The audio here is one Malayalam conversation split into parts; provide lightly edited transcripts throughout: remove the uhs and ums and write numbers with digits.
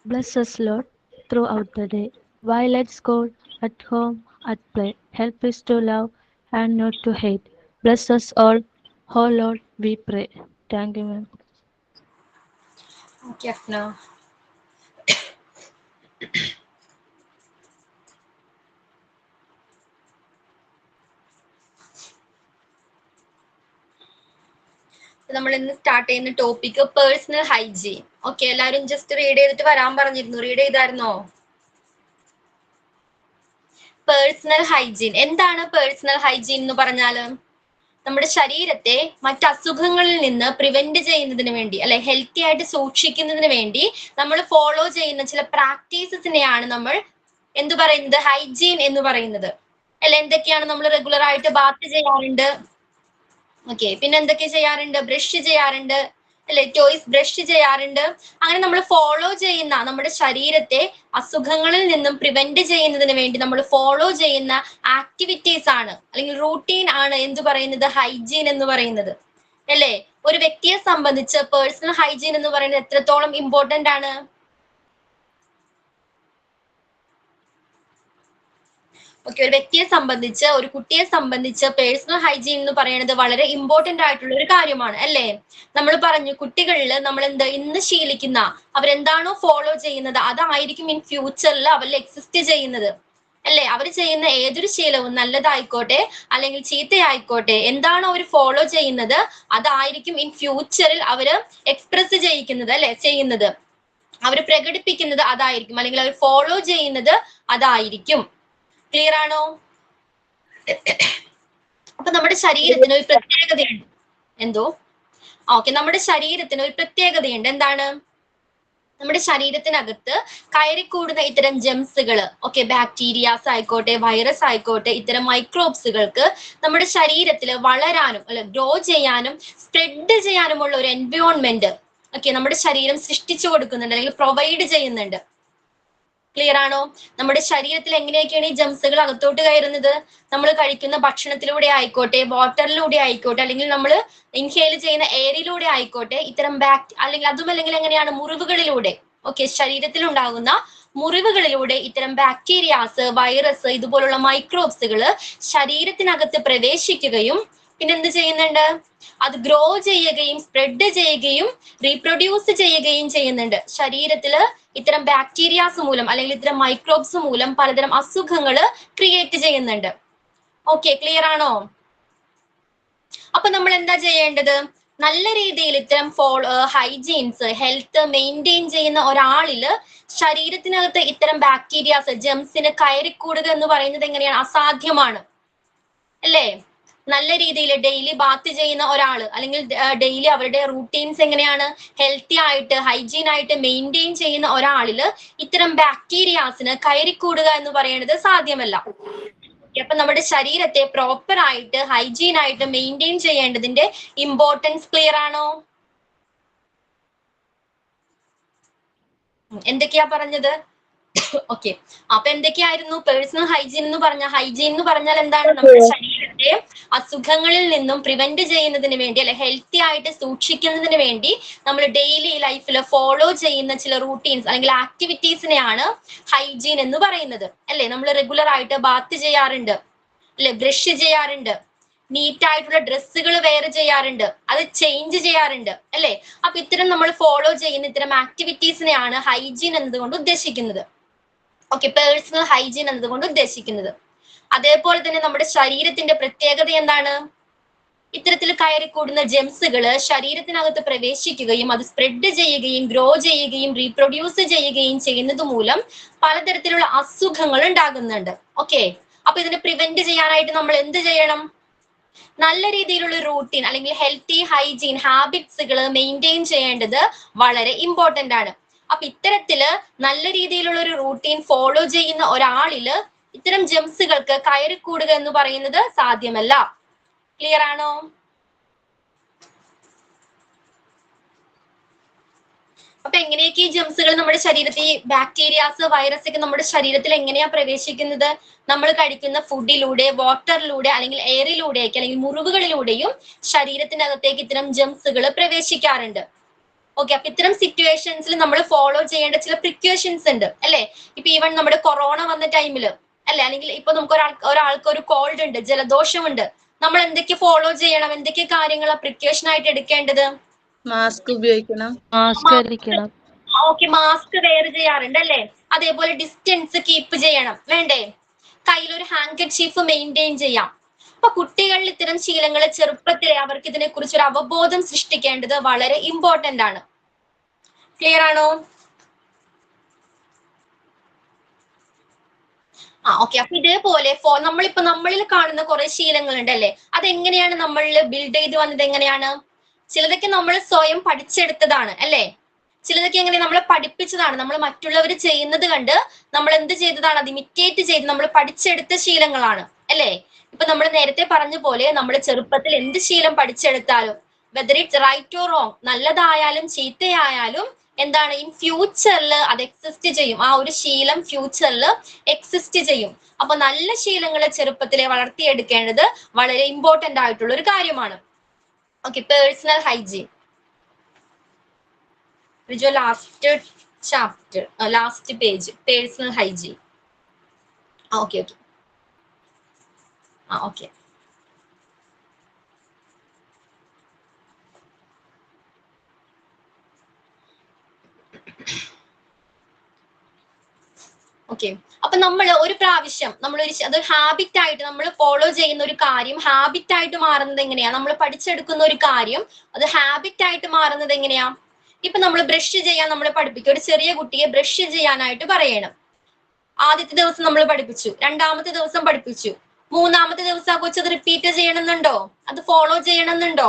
Bless us, Lord, throughout the day. While at school, at home, at play, help us to love and not to hate. Bless us all, oh Lord, we pray. Thank you, ma'am. Okay, Afna. നമ്മൾ ഇന്ന് സ്റ്റാർട്ട് ചെയ്യുന്ന ടോപ്പിക് പേഴ്സണൽ ഹൈജീൻ. ഓക്കെ, എല്ലാവരും ജസ്റ്റ് റീഡ് ചെയ്തിട്ട് വരാൻ പറഞ്ഞിരുന്നു. റീഡ് ചെയ്തായിരുന്നോ? പേഴ്സണൽ ഹൈജീൻ എന്താണ്? പേഴ്സണൽ ഹൈജീൻ എന്ന് പറഞ്ഞാൽ നമ്മുടെ ശരീരത്തെ മറ്റ് അസുഖങ്ങളിൽ നിന്ന് പ്രിവെന്റ് ചെയ്യുന്നതിന് വേണ്ടി, അല്ലെ, ഹെൽത്തി ആയിട്ട് സൂക്ഷിക്കുന്നതിന് വേണ്ടി നമ്മൾ ഫോളോ ചെയ്യുന്ന ചില പ്രാക്ടീസസിനെയാണ് നമ്മൾ എന്ത് പറയുന്നത്? ഹൈജീൻ എന്ന് പറയുന്നത്. അല്ലെ, എന്തൊക്കെയാണ്? നമ്മൾ റെഗുലർ ആയിട്ട് ബാത്ത് ചെയ്യാറുണ്ട്. ഓക്കെ, പിന്നെ എന്തൊക്കെ ചെയ്യാറുണ്ട്? ബ്രഷ് ചെയ്യാറുണ്ട്, അല്ലെ, ടോയ്സ് ബ്രഷ് ചെയ്യാറുണ്ട്. അങ്ങനെ നമ്മൾ ഫോളോ ചെയ്യുന്ന, നമ്മുടെ ശരീരത്തെ അസുഖങ്ങളിൽ നിന്നും പ്രിവെന്റ് ചെയ്യുന്നതിന് വേണ്ടി നമ്മൾ ഫോളോ ചെയ്യുന്ന ആക്ടിവിറ്റീസ് ആണ്, അല്ലെങ്കിൽ റൂട്ടീൻ ആണ് എന്ത് പറയുന്നത്? ഹൈജീൻ എന്ന് പറയുന്നത്. അല്ലെ, ഒരു വ്യക്തിയെ സംബന്ധിച്ച് പേഴ്സണൽ ഹൈജീൻ എന്ന് പറയുന്നത് എത്രത്തോളം ഇമ്പോർട്ടന്റ് ആണ്? ഓക്കെ, ഒരു വ്യക്തിയെ സംബന്ധിച്ച്, ഒരു കുട്ടിയെ സംബന്ധിച്ച് പേഴ്സണൽ ഹൈജീൻ എന്ന് പറയുന്നത് വളരെ ഇമ്പോർട്ടന്റ് ആയിട്ടുള്ള ഒരു കാര്യമാണ്. അല്ലേ? നമ്മൾ പറഞ്ഞു, കുട്ടികളിൽ നമ്മൾ ഇന്ന് ശീലിക്കുന്ന, അവരെന്താണോ ഫോളോ ചെയ്യുന്നത് അതായിരിക്കും ഇൻ ഫ്യൂച്ചറിൽ അവരിൽ എക്സിസ്റ്റ് ചെയ്യുന്നത്. അല്ലേ? അവർ ചെയ്യുന്ന ഏതൊരു ശീലവും, നല്ലതായിക്കോട്ടെ അല്ലെങ്കിൽ ചീത്തയായിക്കോട്ടെ, എന്താണോ അവർ ഫോളോ ചെയ്യുന്നത് അതായിരിക്കും ഇൻ ഫ്യൂച്ചറിൽ അവര് എക്സ്പ്രസ് ചെയ്യിക്കുന്നത്, അല്ലെ, ചെയ്യുന്നത്. അവർ പ്രകടിപ്പിക്കുന്നത് അതായിരിക്കും, അല്ലെങ്കിൽ അവർ ഫോളോ ചെയ്യുന്നത് അതായിരിക്കും. ക്ലിയർ ആണോ? അപ്പൊ നമ്മുടെ ശരീരത്തിന് ഒരു പ്രത്യേകതയുണ്ട്. എന്തോ? ഓക്കെ, നമ്മുടെ ശരീരത്തിന് ഒരു പ്രത്യേകതയുണ്ട്. എന്താണ്? നമ്മുടെ ശരീരത്തിനകത്ത് കയറിക്കൂടുന്ന ഇത്തരം ജെംസുകൾ, ഓക്കെ, ബാക്ടീരിയാസ് ആയിക്കോട്ടെ, വൈറസ് ആയിക്കോട്ടെ, ഇത്തരം മൈക്രോബ്സുകൾക്ക് നമ്മുടെ ശരീരത്തിൽ വളരാനും, അല്ലെ, ഗ്രോ ചെയ്യാനും സ്പ്രെഡ് ചെയ്യാനുമുള്ള ഒരു എൻവയോൺമെന്റ്, ഓക്കെ, നമ്മുടെ ശരീരം സൃഷ്ടിച്ചു കൊടുക്കുന്നുണ്ട്, അല്ലെങ്കിൽ പ്രൊവൈഡ് ചെയ്യുന്നുണ്ട്. ക്ലിയർ ആണോ? നമ്മുടെ ശരീരത്തിൽ എങ്ങനെയൊക്കെയാണ് ഈ ജംസുകൾ അകത്തോട്ട് കയറുന്നത്? നമ്മൾ കഴിക്കുന്ന ഭക്ഷണത്തിലൂടെ ആയിക്കോട്ടെ, വാട്ടറിലൂടെ ആയിക്കോട്ടെ, അല്ലെങ്കിൽ നമ്മൾ ഇൻഹേൽ ചെയ്യുന്ന എയറിലൂടെ ആയിക്കോട്ടെ, ഇത്തരം അല്ലെങ്കിൽ അതുമല്ലെങ്കിൽ എങ്ങനെയാണ്? മുറിവുകളിലൂടെ. ഓക്കെ, ശരീരത്തിൽ ഉണ്ടാകുന്ന മുറിവുകളിലൂടെ ഇത്തരം ബാക്ടീരിയാസ്, വൈറസ്, ഇതുപോലുള്ള മൈക്രോബ്സുകൾ ശരീരത്തിനകത്ത് പ്രവേശിക്കുകയും പിന്നെ എന്ത് ചെയ്യുന്നുണ്ട്? അത് ഗ്രോ ചെയ്യുകയും സ്പ്രെഡ് ചെയ്യുകയും റീപ്രൊഡ്യൂസ് ചെയ്യുകയും ചെയ്യുന്നുണ്ട്. ശരീരത്തില് ഇത്തരം ബാക്ടീരിയാസ് മൂലം, അല്ലെങ്കിൽ ഇത്തരം മൈക്രോബ്സ് മൂലം പലതരം അസുഖങ്ങൾ ക്രിയേറ്റ് ചെയ്യുന്നുണ്ട്. ഓക്കെ, ക്ലിയർ ആണോ? അപ്പൊ നമ്മൾ എന്താ ചെയ്യേണ്ടത്? നല്ല രീതിയിൽ ഇത്തരം ഹൈജീൻസ്, ഹെൽത്ത് മെയിൻറ്റെയിൻ ചെയ്യുന്ന ഒരാളില് ശരീരത്തിനകത്ത് ഇത്തരം ബാക്ടീരിയാസ്, ജെംസിന് കയറിക്കൂടുക എന്ന് പറയുന്നത് എങ്ങനെയാണ്? അസാധ്യമാണ്. അല്ലേ? നല്ല രീതിയിൽ ഡെയിലി ബാത്ത് ചെയ്യുന്ന ഒരാള്, അല്ലെങ്കിൽ ഡെയിലി അവരുടെ റൂട്ടീൻസ് എങ്ങനെയാണ്? ഹെൽത്തി ആയിട്ട്, ഹൈജീൻ ആയിട്ട് മെയിൻറ്റെയിൻ ചെയ്യുന്ന ഒരാളില് ഇത്തരം ബാക്ടീരിയാസിന് കയറിക്കൂടുക എന്ന് പറയുന്നത് സാധ്യമല്ല. അപ്പൊ നമ്മുടെ ശരീരത്തെ പ്രോപ്പർ ആയിട്ട്, ഹൈജീൻ ആയിട്ട് മെയിൻറ്റെയിൻ ചെയ്യേണ്ടതിന്റെ ഇമ്പോർട്ടൻസ് ക്ലിയർ ആണോ? എന്തൊക്കെയാ പറഞ്ഞത്? ഓക്കെ, അപ്പൊ എന്തൊക്കെയായിരുന്നു പേഴ്സണൽ ഹൈജീൻ എന്ന് പറഞ്ഞ? ഹൈജീൻ എന്ന് പറഞ്ഞാൽ എന്താണ്? നമ്മുടെ ശരീരത്തെ അസുഖങ്ങളിൽ നിന്നും പ്രിവെന്റ് ചെയ്യുന്നതിന് വേണ്ടി, അല്ലെ, ഹെൽത്തി ആയിട്ട് സൂക്ഷിക്കുന്നതിന് വേണ്ടി നമ്മൾ ഡെയിലി ലൈഫിൽ ഫോളോ ചെയ്യുന്ന ചില റൂട്ടീൻസ് അല്ലെങ്കിൽ ആക്ടിവിറ്റീസിനെയാണ് ഹൈജീൻ എന്ന് പറയുന്നത്. അല്ലെ, നമ്മൾ റെഗുലർ ആയിട്ട് ബാത്ത് ചെയ്യാറുണ്ട്, അല്ലെ, ബ്രഷ് ചെയ്യാറുണ്ട്, നീറ്റ് ആയിട്ടുള്ള ഡ്രസ്സുകൾ വെയർ ചെയ്യാറുണ്ട്, അത് ചേഞ്ച് ചെയ്യാറുണ്ട്, അല്ലെ. അപ്പൊ ഇത്തരം നമ്മൾ ഫോളോ ചെയ്യുന്ന ഇത്തരം ആക്ടിവിറ്റീസിനെയാണ് ഹൈജീൻ എന്നതുകൊണ്ട് ഉദ്ദേശിക്കുന്നത്. ഓക്കെ, പേഴ്സണൽ ഹൈജീൻ എന്നതുകൊണ്ട് ഉദ്ദേശിക്കുന്നത്. അതേപോലെ തന്നെ നമ്മുടെ ശരീരത്തിന്റെ പ്രത്യേകത എന്താണ്? ഇത്തരത്തിൽ കയറിക്കൂടുന്ന ജെംസുകൾ ശരീരത്തിനകത്ത് പ്രവേശിക്കുകയും അത് സ്പ്രെഡ് ചെയ്യുകയും ഗ്രോ ചെയ്യുകയും റീപ്രൊഡ്യൂസ് ചെയ്യുകയും ചെയ്യുന്നത് മൂലം പലതരത്തിലുള്ള അസുഖങ്ങൾ ഉണ്ടാകുന്നുണ്ട്. ഓക്കെ, അപ്പൊ ഇതിനെ പ്രിവെന്റ് ചെയ്യാനായിട്ട് നമ്മൾ എന്ത് ചെയ്യണം? നല്ല രീതിയിലുള്ള റൂട്ടീൻ, അല്ലെങ്കിൽ ഹെൽത്തി ഹൈജീൻ ഹാബിറ്റ്സുകൾ മെയിൻറ്റെയിൻ ചെയ്യേണ്ടത് വളരെ ഇമ്പോർട്ടന്റ് ആണ്. അപ്പൊ ഇത്തരത്തില് നല്ല രീതിയിലുള്ള ഒരു റൂട്ടീൻ ഫോളോ ചെയ്യുന്ന ഒരാളില് ഇത്തരം ജെംസുകൾക്ക് കയറിക്കൂടുക എന്ന് പറയുന്നത് സാധ്യമല്ല. ക്ലിയർ ആണോ? അപ്പൊ എങ്ങനെയൊക്കെ ഈ ജെംസുകൾ നമ്മുടെ ശരീരത്തിൽ, ബാക്ടീരിയാസ്, വൈറസ് ഒക്കെ നമ്മുടെ ശരീരത്തിൽ എങ്ങനെയാ പ്രവേശിക്കുന്നത്? നമ്മൾ കഴിക്കുന്ന ഫുഡിലൂടെ, വാട്ടറിലൂടെ, അല്ലെങ്കിൽ എയറിലൂടെയൊക്കെ, അല്ലെങ്കിൽ മുറിവുകളിലൂടെയും ശരീരത്തിനകത്തേക്ക് ഇത്തരം ജെംസുകൾ പ്രവേശിക്കാറുണ്ട്. ഓക്കെ, അപ്പൊ ഇത്തരം സിറ്റുവേഷൻസിൽ നമ്മൾ ഫോളോ ചെയ്യേണ്ട ചില പ്രിക്കോഷൻസ് ഉണ്ട് അല്ലെ. ഇപ്പൊ ഈവൻ നമ്മുടെ കൊറോണ വന്ന ടൈമിൽ അല്ലെ, അല്ലെങ്കിൽ ഇപ്പൊ നമുക്ക് ഒരാൾക്ക് ഒരു കോൾഡ് ഉണ്ട്, ജലദോഷമുണ്ട്, നമ്മൾ എന്തൊക്കെ ഫോളോ ചെയ്യണം, എന്തൊക്കെ കാര്യങ്ങളാണ് പ്രിക്കോഷൻ ആയിട്ട് എടുക്കേണ്ടത്? മാസ്ക് ഉപയോഗിക്കണം, മാസ്ക് ധരിക്കണം. ഓക്കെ, മാസ്ക് വെയർ ചെയ്യാറുണ്ട് അല്ലെ. അതേപോലെ ഡിസ്റ്റൻസ് കീപ്പ് ചെയ്യണം, വേണ്ടേ? കയ്യിലൊരു ഹാൻഡ്കർച്ചീഫ് മെയിൻറ്റെയിൻ ചെയ്യാം. അപ്പൊ കുട്ടികളിൽ ഇത്തരം ശീലങ്ങളെ ചെറുപ്പത്തിലെ അവർക്ക് ഇതിനെ കുറിച്ച് ഒരു അവബോധം സൃഷ്ടിക്കേണ്ടത് വളരെ ഇമ്പോർട്ടന്റ് ആണ്. ക്ലിയർ ആണോ? ഓക്കെ, അപ്പൊ ഇതേപോലെ നമ്മളിൽ കാണുന്ന കുറെ ശീലങ്ങളുണ്ട് അല്ലെ. അതെങ്ങനെയാണ് നമ്മളിൽ ബിൽഡ് ചെയ്ത് വന്നത്? എങ്ങനെയാണ്? ചിലതൊക്കെ നമ്മൾ സ്വയം പഠിച്ചെടുത്തതാണ് അല്ലെ. ചിലതൊക്കെ എങ്ങനെ നമ്മളെ പഠിപ്പിച്ചതാണ്, നമ്മൾ മറ്റുള്ളവർ ചെയ്യുന്നത് കണ്ട് നമ്മൾ എന്ത് ചെയ്തതാണ്, അത് ഇമിറ്റേറ്റ് ചെയ്ത് നമ്മൾ പഠിച്ചെടുത്ത ശീലങ്ങളാണ് അല്ലെ. ഇപ്പൊ നമ്മൾ നേരത്തെ പറഞ്ഞ പോലെ നമ്മൾ ചെറുപ്പത്തിൽ എന്ത് ശീലം പഠിച്ചെടുത്താലും, whether it's right or wrong, നല്ലതായാലും ചീത്തയായാലും എന്താണ്, ഇൻ ഫ്യൂച്ചറിൽ അത് എക്സിസ്റ്റ് ചെയ്യും. ആ ഒരു ശീലം ഫ്യൂച്ചറിൽ എക്സിസ്റ്റ് ചെയ്യും. അപ്പൊ നല്ല ശീലങ്ങളെ ചെറുപ്പത്തിലെ വളർത്തിയെടുക്കേണ്ടത് വളരെ ഇമ്പോർട്ടന്റ് ആയിട്ടുള്ള ഒരു കാര്യമാണ്. Okay, personal hygiene. Last chapter, last page, personal hygiene. Okay okay okay okay. അപ്പൊ നമ്മൾ ഒരു പ്രാവശ്യം അത് ഹാബിറ്റ് ആയിട്ട് നമ്മൾ ഫോളോ ചെയ്യുന്ന ഒരു കാര്യം ഹാബിറ്റ് ആയിട്ട് മാറുന്നത് എങ്ങനെയാ? നമ്മൾ പഠിച്ചെടുക്കുന്ന ഒരു കാര്യം അത് ഹാബിറ്റ് ആയിട്ട് മാറുന്നത് എങ്ങനെയാ? ഇപ്പൊ നമ്മൾ ബ്രഷ് ചെയ്യാൻ നമ്മൾ പഠിപ്പിക്കും. ഒരു ചെറിയ കുട്ടിയെ ബ്രഷ് ചെയ്യാനായിട്ട് പറയണം. ആദ്യത്തെ ദിവസം നമ്മൾ പഠിപ്പിച്ചു, രണ്ടാമത്തെ ദിവസം പഠിപ്പിച്ചു, മൂന്നാമത്തെ ദിവസം ആ കൊച്ചത് റിപ്പീറ്റ് ചെയ്യണമെന്നുണ്ടോ? അത് ഫോളോ ചെയ്യണമെന്നുണ്ടോ?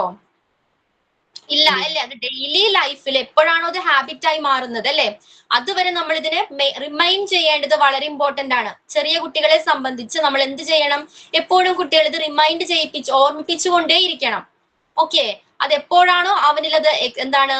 ഇല്ല അല്ലെ. അത് ഡെയിലി ലൈഫിൽ എപ്പോഴാണോ അത് ഹാബിറ്റ് ആയി മാറുന്നത് അല്ലെ, അതുവരെ നമ്മൾ ഇതിനെ റിമൈൻഡ് ചെയ്യേണ്ടത് വളരെ ഇമ്പോർട്ടന്റ് ആണ്. ചെറിയ കുട്ടികളെ സംബന്ധിച്ച് നമ്മൾ എന്ത് ചെയ്യണം? എപ്പോഴും കുട്ടികൾ ഇത് റിമൈൻഡ് ഓർമ്മിപ്പിച്ചുകൊണ്ടേയിരിക്കണം. ഓക്കെ, അത് എപ്പോഴാണോ അവനിൽ അത് എന്താണ്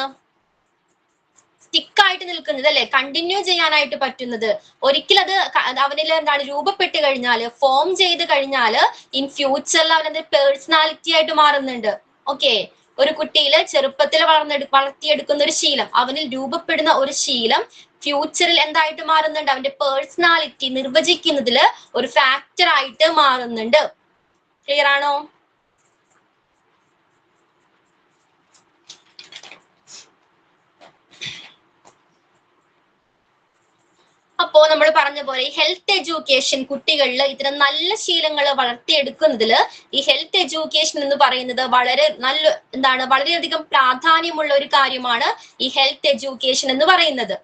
സ്റ്റിക്കായിട്ട് നിൽക്കുന്നത് അല്ലെ, കണ്ടിന്യൂ ചെയ്യാനായിട്ട് പറ്റുന്നത്, ഒരിക്കലും അത് അവനിൽ എന്താണ് രൂപപ്പെട്ട് കഴിഞ്ഞാല്, ഫോം ചെയ്ത് കഴിഞ്ഞാല് ഇൻ ഫ്യൂച്ചറിൽ അവനത് പേഴ്സണാലിറ്റി ആയിട്ട് മാറുന്നുണ്ട്. ഓക്കെ, ഒരു കുട്ടിയില് ചെറുപ്പത്തിൽ വളർത്തിയെടുക്കുന്ന ഒരു ശീലം, അവനിൽ രൂപപ്പെടുന്ന ഒരു ശീലം ഫ്യൂച്ചറിൽ എന്തായിട്ട് മാറുന്നുണ്ട്? അവന്റെ പേഴ്സണാലിറ്റി നിർവചിക്കുന്നതിൽ ഒരു ഫാക്ടർ ആയിട്ട് മാറുന്നുണ്ട്. ക്ലിയർ ആണോ? അപ്പോ നമ്മൾ പറഞ്ഞ പോലെ ഈ ഹെൽത്ത് എഡ്യൂക്കേഷൻ കുട്ടികളിൽ ഇത്തരം നല്ല ശീലങ്ങൾ വളർത്തിയെടുക്കുന്നതിൽ ഈ ഹെൽത്ത് എഡ്യൂക്കേഷൻ എന്ന് പറയുന്നത് വളരെയധികം പ്രാധാന്യമുള്ള ഒരു കാര്യമാണ് ഈ ഹെൽത്ത് എഡ്യൂക്കേഷൻ എന്ന് പറയുന്നത്.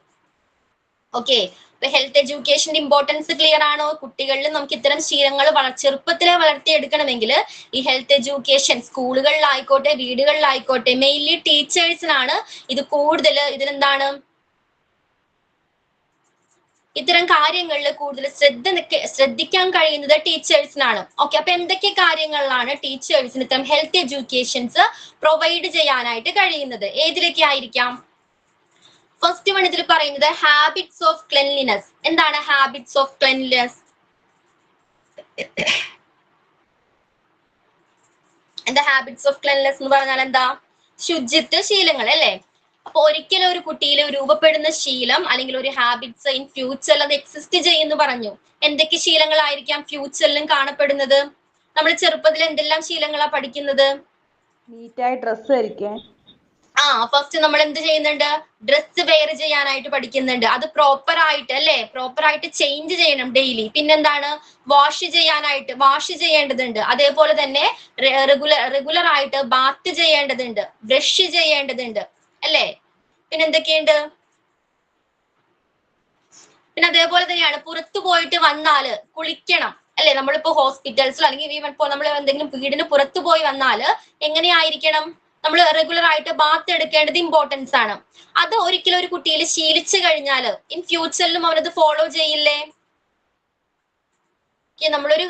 ഓക്കെ, ഇപ്പൊ ഹെൽത്ത് എഡ്യൂക്കേഷന്റെ ഇമ്പോർട്ടൻസ് ക്ലിയർ ആണോ? കുട്ടികളിൽ നമുക്ക് ഇത്തരം ശീലങ്ങൾ ചെറുപ്പത്തിലെ വളർത്തിയെടുക്കണമെങ്കിൽ ഈ ഹെൽത്ത് എഡ്യൂക്കേഷൻ സ്കൂളുകളിലായിക്കോട്ടെ വീടുകളിലായിക്കോട്ടെ മെയിൻലി ടീച്ചേഴ്സിനാണ് ഇത് കൂടുതൽ ഇതിലെന്താണ് ഇത്തരം കാര്യങ്ങളിൽ കൂടുതൽ ശ്രദ്ധിക്കാൻ കഴിയുന്നത് ടീച്ചേഴ്സിനാണ്. ഓക്കെ, അപ്പൊ എന്തൊക്കെ കാര്യങ്ങളിലാണ് ടീച്ചേഴ്സിന് ഇത്തരം ഹെൽത്ത് എഡ്യൂക്കേഷൻസ് പ്രൊവൈഡ് ചെയ്യാനായിട്ട് കഴിയുന്നത്? ഏതിലൊക്കെ ആയിരിക്കാം? ഫസ്റ്റ് വൺ ഇതിൽ പറയുന്നത് ഹാബിറ്റ്സ് ഓഫ് ക്ലെൻലിനെസ്. എന്താണ് ഹാബിറ്റ്സ് ഓഫ് ക്ലെൻലിനെസ്? എന്താ ഹാബിറ്റ്സ് ഓഫ് ക്ലെൻലിനെസ് എന്ന് പറഞ്ഞാൽ എന്താ? ശുചിത്വ ശീലങ്ങൾ അല്ലേ. അപ്പൊ ഒരിക്കലും ഒരു കുട്ടിയിൽ രൂപപ്പെടുന്ന ശീലം അല്ലെങ്കിൽ ഒരു ഹാബിറ്റ്സ് ഇൻ ഫ്യൂച്ചറിൽ അത് എക്സിസ്റ്റ് ചെയ്യുന്നു പറഞ്ഞു. എന്തൊക്കെ ശീലങ്ങളായിരിക്കാം ഫ്യൂച്ചറിലും കാണപ്പെടുന്നത്? നമ്മൾ ചെറുപ്പത്തിൽ എന്തെല്ലാം ശീലങ്ങളാ പഠിക്കുന്നത്? നീറ്റായി ഡ്രസ്സ് ധരിക്കാൻ. ഫസ്റ്റ് നമ്മൾ എന്ത് ചെയ്യുന്നുണ്ട്? ഡ്രസ്സ് വെയർ ചെയ്യാനായിട്ട് പഠിക്കുന്നുണ്ട്. അത് പ്രോപ്പർ ആയിട്ട് അല്ലെ, പ്രോപ്പർ ആയിട്ട് ചേഞ്ച് ചെയ്യണം ഡെയിലി. പിന്നെന്താണ്? വാഷ് ചെയ്യേണ്ടതുണ്ട്. അതേപോലെ തന്നെ റെഗുലർ ആയിട്ട് ബാത്ത് ചെയ്യേണ്ടതുണ്ട്, ബ്രഷ് ചെയ്യേണ്ടതുണ്ട് അല്ലേ. പിന്നെ എന്തൊക്കെയുണ്ട്? പിന്നെ അതേപോലെ തന്നെയാണ് പുറത്തു പോയിട്ട് വന്നാല് കുളിക്കണം അല്ലെ. നമ്മളിപ്പോ ഹോസ്പിറ്റൽസിലോ അല്ലെങ്കിൽ ഇപ്പോൾ നമ്മൾ എന്തെങ്കിലും വീടിന് പുറത്തു പോയി വന്നാല് എങ്ങനെയായിരിക്കണം? നമ്മൾ റെഗുലർ ആയിട്ട് ബാത്ത് എടുക്കേണ്ടത് ഇമ്പോർട്ടൻസ് ആണ്. അത് ഒരിക്കലും ഒരു കുട്ടിയിൽ ശീലിച്ചു കഴിഞ്ഞാൽ ഇൻ ഫ്യൂച്ചറിലും അവനത് ഫോളോ ചെയ്യില്ലേ? നമ്മളൊരു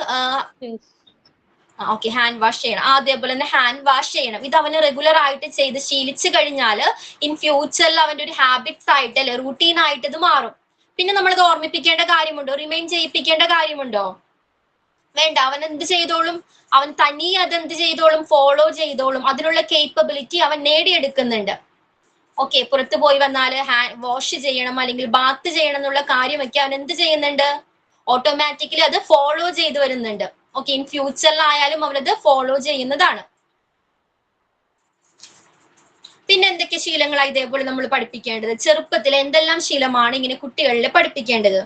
ഹാൻഡ് വാഷ് ചെയ്യണം. അതേപോലെ തന്നെ ഹാൻഡ് വാഷ് ചെയ്യണം. ഇത് അവന് റെഗുലർ ആയിട്ട് ചെയ്ത് ശീലിച്ചു കഴിഞ്ഞാൽ ഇൻ ഫ്യൂച്ചറിൽ അവന്റെ ഒരു ഹാബിറ്റ്സ് ആയിട്ട് അല്ലെ, റൂട്ടീൻ ആയിട്ട് ഇത് മാറും. പിന്നെ നമ്മളത് ഓർമ്മിപ്പിക്കേണ്ട കാര്യമുണ്ടോ? റിമൈൻ ചെയ്യിപ്പിക്കേണ്ട കാര്യമുണ്ടോ? വേണ്ട. അവൻ എന്ത് ചെയ്തോളും? അവൻ തനിയെ അതെന്ത് ചെയ്തോളും? ഫോളോ ചെയ്തോളും. അതിനുള്ള കേപ്പബിലിറ്റി അവൻ നേടിയെടുക്കുന്നുണ്ട്. ഓക്കെ, പുറത്തു പോയി വന്നാൽ ഹാൻഡ് വാഷ് ചെയ്യണം അല്ലെങ്കിൽ ബാത്ത് ചെയ്യണം എന്നുള്ള കാര്യമൊക്കെ അവൻ എന്ത് ചെയ്യുന്നുണ്ട്? ഓട്ടോമാറ്റിക്കലി അത് ഫോളോ ചെയ്ത് വരുന്നുണ്ട്. ഓക്കെ, ഇൻ ഫ്യൂച്ചറിലായാലും അവനത് ഫോളോ ചെയ്യുന്നതാണ്. പിന്നെ എന്തൊക്കെ ശീലങ്ങളാണ് ഇതേപോലെ നമ്മൾ പഠിപ്പിക്കേണ്ടത്? ചെറുപ്പത്തിൽ എന്തെല്ലാം ശീലമാണ് ഇങ്ങനെ കുട്ടികളിൽ പഠിപ്പിക്കേണ്ടത്?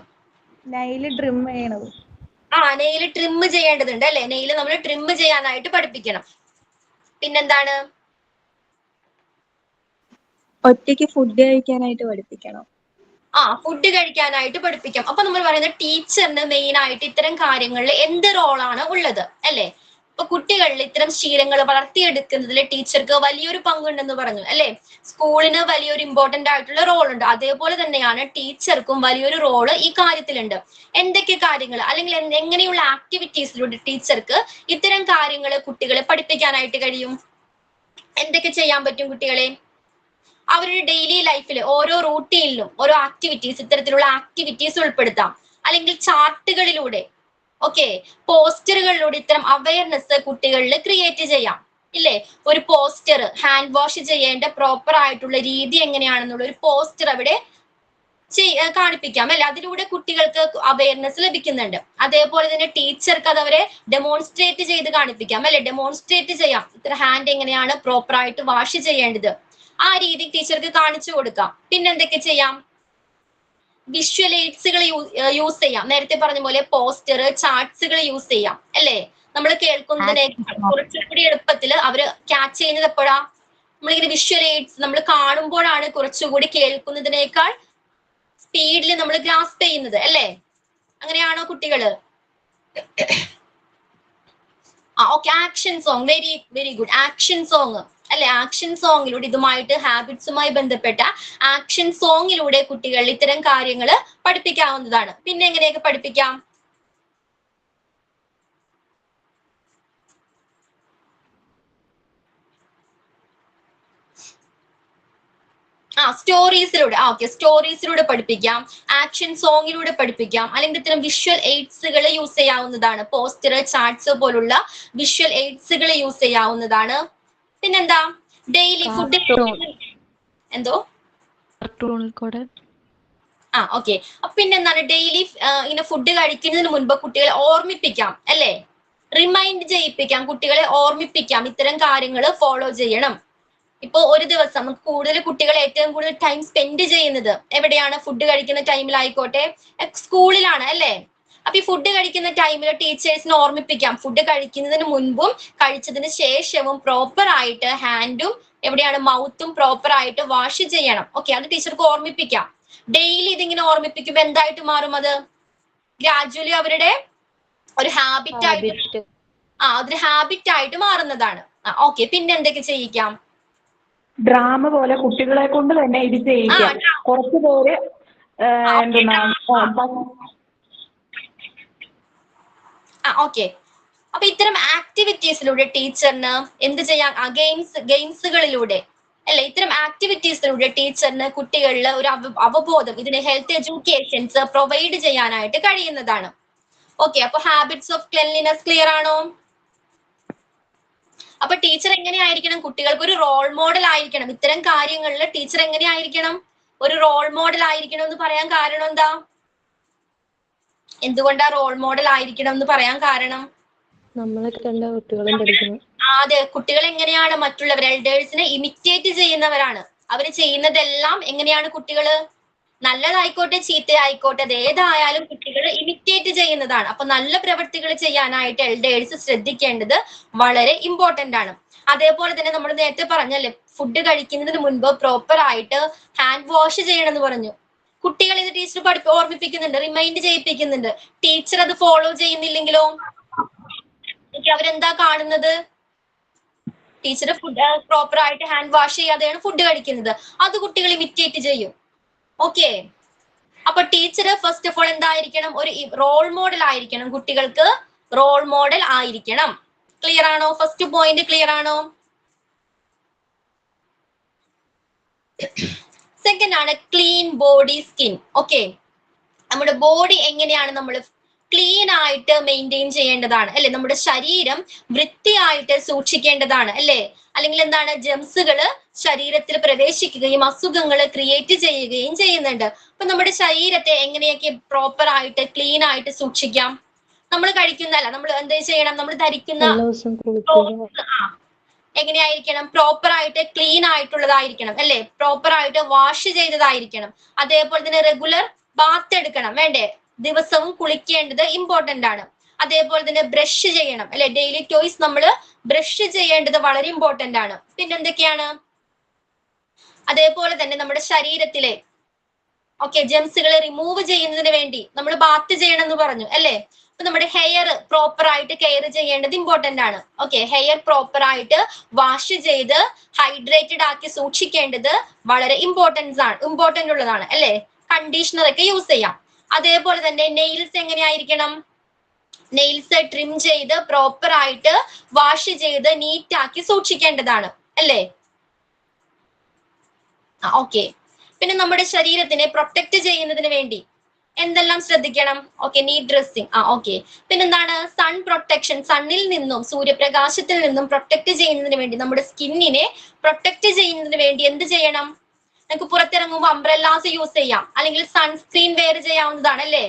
നെയില് ട്രിം ചെയ്യണത്. നെയില് ട്രിം ചെയ്യേണ്ടതുണ്ട് അല്ലെ? നെയില് നമ്മൾ ട്രിം ചെയ്യാനായിട്ട് പഠിപ്പിക്കണം. പിന്നെന്താണ്? ഒറ്റയ്ക്ക് ഫുഡ് കഴിക്കാനായിട്ട് പഠിപ്പിക്കണം. ഫുഡ് കഴിക്കാനായിട്ട് പഠിപ്പിക്കാം. അപ്പൊ നമ്മൾ പറയുന്നത് ടീച്ചറിന് മെയിൻ ആയിട്ട് ഇത്തരം കാര്യങ്ങളിൽ എന്ത് റോളാണ് ഉള്ളത് അല്ലെ? ഇപ്പൊ കുട്ടികളിൽ ഇത്തരം ശീലങ്ങൾ വളർത്തിയെടുക്കുന്നതിൽ ടീച്ചർക്ക് വലിയൊരു പങ്കുണ്ടെന്ന് പറഞ്ഞു അല്ലെ? സ്കൂളിന് വലിയൊരു ഇമ്പോർട്ടന്റ് ആയിട്ടുള്ള റോൾ ഉണ്ട്. അതേപോലെ തന്നെയാണ് ടീച്ചർക്കും വലിയൊരു റോള് ഈ കാര്യത്തിലുണ്ട്. എന്തൊക്കെ കാര്യങ്ങൾ അല്ലെങ്കിൽ എങ്ങനെയുള്ള ആക്ടിവിറ്റീസിലൂടെ ടീച്ചർക്ക് ഇത്തരം കാര്യങ്ങൾ കുട്ടികളെ പഠിപ്പിക്കാനായിട്ട് കഴിയും? എന്തൊക്കെ ചെയ്യാൻ പറ്റും കുട്ടികളെ? അവരുടെ ഡെയിലി ലൈഫിൽ ഓരോ റൂട്ടീനിലും ഓരോ ആക്ടിവിറ്റീസ്, ഇത്തരത്തിലുള്ള ആക്ടിവിറ്റീസ് ഉൾപ്പെടുത്താം. അല്ലെങ്കിൽ ചാർട്ടുകളിലൂടെ, ഓക്കെ, പോസ്റ്ററുകളിലൂടെ ഇത്തരം അവയർനെസ് കുട്ടികളിൽ ക്രിയേറ്റ് ചെയ്യാം. ഇല്ലേ? ഒരു പോസ്റ്റർ, ഹാൻഡ് വാഷ് ചെയ്യേണ്ട പ്രോപ്പർ ആയിട്ടുള്ള രീതി എങ്ങനെയാണെന്നുള്ള ഒരു പോസ്റ്റർ അവിടെ കാണിപ്പിക്കാം അല്ലെ? അതിലൂടെ കുട്ടികൾക്ക് അവയർനെസ് ലഭിക്കുന്നുണ്ട്. അതേപോലെ തന്നെ ടീച്ചർക്ക് അത് അവരെ ഡെമോൺസ്ട്രേറ്റ് ചെയ്ത് കാണിപ്പിക്കാം അല്ലെ? ഡെമോൺസ്ട്രേറ്റ് ചെയ്യാം, ഇത്ര ഹാൻഡ് എങ്ങനെയാണ് പ്രോപ്പർ ആയിട്ട് വാഷ് ചെയ്യേണ്ടത്, ആ രീതി ടീച്ചർക്ക് കാണിച്ചു കൊടുക്കാം. പിന്നെ എന്തൊക്കെ ചെയ്യാം? വിഷ്വൽ എയ്ഡ്സുകൾ യൂസ് ചെയ്യാം. നേരത്തെ പറഞ്ഞ പോലെ പോസ്റ്റർ, ചാർട്ട്സുകൾ യൂസ് ചെയ്യാം അല്ലേ? നമ്മൾ കേൾക്കുന്നതിനേക്കാൾ കുറച്ചുകൂടി എളുപ്പത്തിൽ അവര് ക്യാച്ച് ചെയ്യുന്നത് എപ്പോഴാ? നമ്മളിങ്ങനെ വിഷ്വൽ എയ്ഡ്സ് നമ്മൾ കാണുമ്പോഴാണ് കുറച്ചുകൂടി കേൾക്കുന്നതിനേക്കാൾ സ്പീഡിൽ നമ്മൾ ഗ്രാസ്പ് ചെയ്യുന്നത് അല്ലേ? അങ്ങനെയാണോ കുട്ടികള്? Okay, action song, very very good. Action song അല്ലെ? ആക്ഷൻ സോങ്ങിലൂടെ, ഇതുമായിട്ട് ഹാബിറ്റ്സുമായി ബന്ധപ്പെട്ട ആക്ഷൻ സോങ്ങിലൂടെ കുട്ടികൾ ഇത്തരം കാര്യങ്ങൾ പഠിപ്പിക്കാവുന്നതാണ്. പിന്നെ എങ്ങനെയൊക്കെ പഠിപ്പിക്കാം? സ്റ്റോറീസിലൂടെ, ഓക്കെ, സ്റ്റോറീസിലൂടെ പഠിപ്പിക്കാം, ആക്ഷൻ സോങ്ങിലൂടെ പഠിപ്പിക്കാം, അല്ലെങ്കിൽ ഇത്തരം വിഷ്വൽ എയ്ഡ്സുകൾ യൂസ് ചെയ്യാവുന്നതാണ്. പോസ്റ്റർ, ചാർട്ട്സ് പോലുള്ള വിഷ്വൽ എയ്ഡ്സുകൾ യൂസ് ചെയ്യാവുന്നതാണ്. പിന്നെന്താ? ഡെയിലി ഫുഡ്, എന്തോ കൂടെ ഓക്കെ. പിന്നെന്താണ്? ഡെയിലി ഇങ്ങനെ ഫുഡ് കഴിക്കുന്നതിന് മുൻപ് കുട്ടികളെ ഓർമ്മിപ്പിക്കാം അല്ലെ? റിമൈൻഡ് ചെയ്യിപ്പിക്കാം, കുട്ടികളെ ഓർമ്മിപ്പിക്കാം ഇത്തരം കാര്യങ്ങൾ ഫോളോ ചെയ്യണം. ഇപ്പൊ ഒരു ദിവസം കൂടുതൽ കുട്ടികൾ ഏറ്റവും കൂടുതൽ ടൈം സ്പെൻഡ് ചെയ്യുന്നത് എവിടെയാണ്? ഫുഡ് കഴിക്കുന്ന ടൈമിലായിക്കോട്ടെ, സ്കൂളിലാണ് അല്ലെ? അപ്പൊ ഈ ഫുഡ് കഴിക്കുന്ന ടൈമിൽ ടീച്ചേഴ്സിനെ ഓർമ്മിപ്പിക്കാം, ഫുഡ് കഴിക്കുന്നതിന് മുൻപും കഴിച്ചതിന് ശേഷവും പ്രോപ്പർ ആയിട്ട് ഹാൻഡും എവിടെയാണ് മൗത്തും പ്രോപ്പർ ആയിട്ട് വാഷ് ചെയ്യണം. ഓക്കെ, അത് ടീച്ചർക്ക് ഓർമ്മിപ്പിക്കാം. ഡെയിലി ഇതിങ്ങനെ ഓർമ്മിപ്പിക്കുമ്പോ എന്തായിട്ട് മാറും? അത് ഗ്രാജുവലി അവരുടെ ഒരു ഹാബിറ്റ് ആയിട്ട്, അതൊരു ഹാബിറ്റ് ആയിട്ട് മാറുന്നതാണ്. ഓക്കെ, പിന്നെ എന്തൊക്കെ ചെയ്യിക്കാം? ഡ്രാമ പോലെ കുട്ടികളെ കൊണ്ട് തന്നെ ഇത് ചെയ്യിക്കാം. കുറച്ചു പേര് ഓക്കെ. അപ്പൊ ഇത്തരം ആക്ടിവിറ്റീസിലൂടെ ടീച്ചറിന് എന്ത് ചെയ്യാം? ഗെയിംസുകളിലൂടെ അല്ലെ? ഇത്തരം ആക്ടിവിറ്റീസിലൂടെ ടീച്ചറിന് കുട്ടികളിൽ ഒരു അവബോധം, ഇതിന് ഹെൽത്ത് എഡ്യൂക്കേഷൻസ് പ്രൊവൈഡ് ചെയ്യാനായിട്ട് കഴിയുന്നതാണ്. ഓക്കെ, അപ്പൊ ഹാബിറ്റ്സ് ഓഫ് ക്ലെൻലിനെസ് ക്ലിയർ ആണോ? അപ്പൊ ടീച്ചർ എങ്ങനെയായിരിക്കണം? കുട്ടികൾക്ക് ഒരു റോൾ മോഡൽ ആയിരിക്കണം. ഇത്തരം കാര്യങ്ങളിൽ ടീച്ചർ എങ്ങനെയായിരിക്കണം? ഒരു റോൾ മോഡൽ ആയിരിക്കണം എന്ന് പറയാൻ കാരണം എന്താ? എന്തുകൊണ്ടാ റോൾ മോഡൽ ആയിരിക്കണം എന്ന് പറയാൻ കാരണം? നമ്മളെ കണ്ട കുട്ടികളും പഠിക്കണം. അതെ, കുട്ടികൾ എങ്ങനെയാണ് മറ്റുള്ളവർ എൽഡേഴ്സിനെ ഇമിറ്റേറ്റ് ചെയ്യുന്നവരാണ്. അവര് ചെയ്യുന്നതെല്ലാം എങ്ങനെയാണ് കുട്ടികള്? നല്ലതായിക്കോട്ടെ ചീത്തയായിക്കോട്ടെ, അത് ഏതായാലും കുട്ടികൾ ഇമിറ്റേറ്റ് ചെയ്യുന്നതാണ്. അപ്പൊ നല്ല പ്രവൃത്തികൾ ചെയ്യാനായിട്ട് എൽഡേഴ്സ് ശ്രദ്ധിക്കേണ്ടത് വളരെ ഇമ്പോർട്ടന്റ് ആണ്. അതേപോലെ തന്നെ നമ്മൾ നേരത്തെ പറഞ്ഞല്ലേ, ഫുഡ് കഴിക്കുന്നതിന് മുൻപ് പ്രോപ്പർ ആയിട്ട് ഹാൻഡ് വാഷ് ചെയ്യണമെന്ന് പറഞ്ഞു. കുട്ടികൾ ഇത് ടീച്ചർ ഓർമ്മിപ്പിക്കുന്നുണ്ട്, റിമൈൻഡ് ചെയ്യിപ്പിക്കുന്നുണ്ട്. ടീച്ചർ അത് ഫോളോ ചെയ്യുന്നില്ലെങ്കിലോ അവരെന്താ കാണുന്നത്? ടീച്ചർ ഫുഡ് പ്രോപ്പർ ആയിട്ട് ഹാൻഡ് വാഷ് ചെയ്യാതെയാണ് ഫുഡ് കഴിക്കുന്നത്. അത് കുട്ടികൾ ഇമിറ്റേറ്റ് ചെയ്യും. ഓക്കെ, അപ്പൊ ടീച്ചർ ഫസ്റ്റ് ഓഫ് ഓൾ എന്തായിരിക്കണം? ഒരു റോൾ മോഡൽ ആയിരിക്കണം, കുട്ടികൾക്ക് റോൾ മോഡൽ ആയിരിക്കണം. ക്ലിയർ ആണോ? ഫസ്റ്റ് പോയിന്റ് ക്ലിയർ ആണോ? സെക്കൻഡ് ആണ് ക്ലീൻ ബോഡി സ്കിൻ. ഓക്കെ, നമ്മുടെ ബോഡി എങ്ങനെയാണ് നമ്മൾ ക്ലീൻ ആയിട്ട് മെയിൻറ്റെയിൻ ചെയ്യേണ്ടതാണ് അല്ലെ, നമ്മുടെ ശരീരം വൃത്തിയായിട്ട് സൂക്ഷിക്കേണ്ടതാണ് അല്ലെ. അല്ലെങ്കിൽ എന്താണ്, ജംസുകള് ശരീരത്തിൽ പ്രവേശിക്കുകയും അസുഖങ്ങൾ ക്രിയേറ്റ് ചെയ്യുകയും ചെയ്യുന്നുണ്ട്. അപ്പൊ നമ്മുടെ ശരീരത്തെ എങ്ങനെയൊക്കെ പ്രോപ്പർ ആയിട്ട് ക്ലീൻ ആയിട്ട് സൂക്ഷിക്കാം? നമ്മൾ കഴിക്കുന്നല്ല, നമ്മൾ എന്താ ചെയ്യണം, നമ്മൾ ധരിക്കുന്ന എങ്ങനെയായിരിക്കണം, പ്രോപ്പർ ആയിട്ട് ക്ലീൻ ആയിട്ടുള്ളതായിരിക്കണം അല്ലെ, പ്രോപ്പർ ആയിട്ട് വാഷ് ചെയ്തതായിരിക്കണം. അതേപോലെ തന്നെ റെഗുലർ ബാത്ത് എടുക്കണം വേണ്ടേ, ദിവസവും കുളിക്കേണ്ടത് ഇമ്പോർട്ടന്റ് ആണ്. അതേപോലെ തന്നെ ബ്രഷ് ചെയ്യണം അല്ലെ, ഡെയിലി ടോയ്സ് നമ്മൾ ബ്രഷ് ചെയ്യേണ്ടത് വളരെ ഇമ്പോർട്ടന്റ് ആണ്. പിന്നെന്തൊക്കെയാണ്, അതേപോലെ തന്നെ നമ്മുടെ ശരീരത്തിലെ ജെംസുകളെ റിമൂവ് ചെയ്യുന്നതിന് വേണ്ടി നമ്മൾ ബാത്ത് ചെയ്യണം എന്ന് പറഞ്ഞു അല്ലെ. അപ്പൊ നമ്മുടെ ഹെയർ പ്രോപ്പർ ആയിട്ട് കെയർ ചെയ്യേണ്ടത് ഇമ്പോർട്ടന്റ് ആണ്. ഹെയർ പ്രോപ്പർ ആയിട്ട് വാഷ് ചെയ്ത് ഹൈഡ്രേറ്റഡ് ആക്കി സൂക്ഷിക്കേണ്ടത് വളരെ ഇമ്പോർട്ടന്റ് ഉള്ളതാണ് അല്ലെ. കണ്ടീഷണർ ഒക്കെ യൂസ് ചെയ്യാം. അതേപോലെ തന്നെ നെയിൽസ് എങ്ങനെയായിരിക്കണം, നെയിൽസ് ട്രിം ചെയ്ത് പ്രോപ്പർ ആയിട്ട് വാഷ് ചെയ്ത് നീറ്റ് ആക്കി സൂക്ഷിക്കേണ്ടതാണ് അല്ലേ. പിന്നെ നമ്മുടെ ശരീരത്തിനെ പ്രൊട്ടക്ട് ചെയ്യുന്നതിന് വേണ്ടി എന്തെല്ലാം ശ്രദ്ധിക്കണം? Neat dressing. പിന്നെന്താണ്, സൺ പ്രൊട്ടക്ഷൻ, സണ്ണിൽ നിന്നും സൂര്യപ്രകാശത്തിൽ നിന്നും പ്രൊട്ടക്ട് ചെയ്യുന്നതിന് വേണ്ടി, നമ്മുടെ സ്കിന്നിനെ പ്രൊട്ടക്ട് ചെയ്യുന്നതിന് വേണ്ടി എന്ത് ചെയ്യണം? നമുക്ക് പുറത്തിറങ്ങുമ്പോൾ അംബ്രല്ലാസ് യൂസ് ചെയ്യാം, അല്ലെങ്കിൽ സൺസ്ക്രീൻ വെയർ ചെയ്യാവുന്നതാണ് അല്ലേ.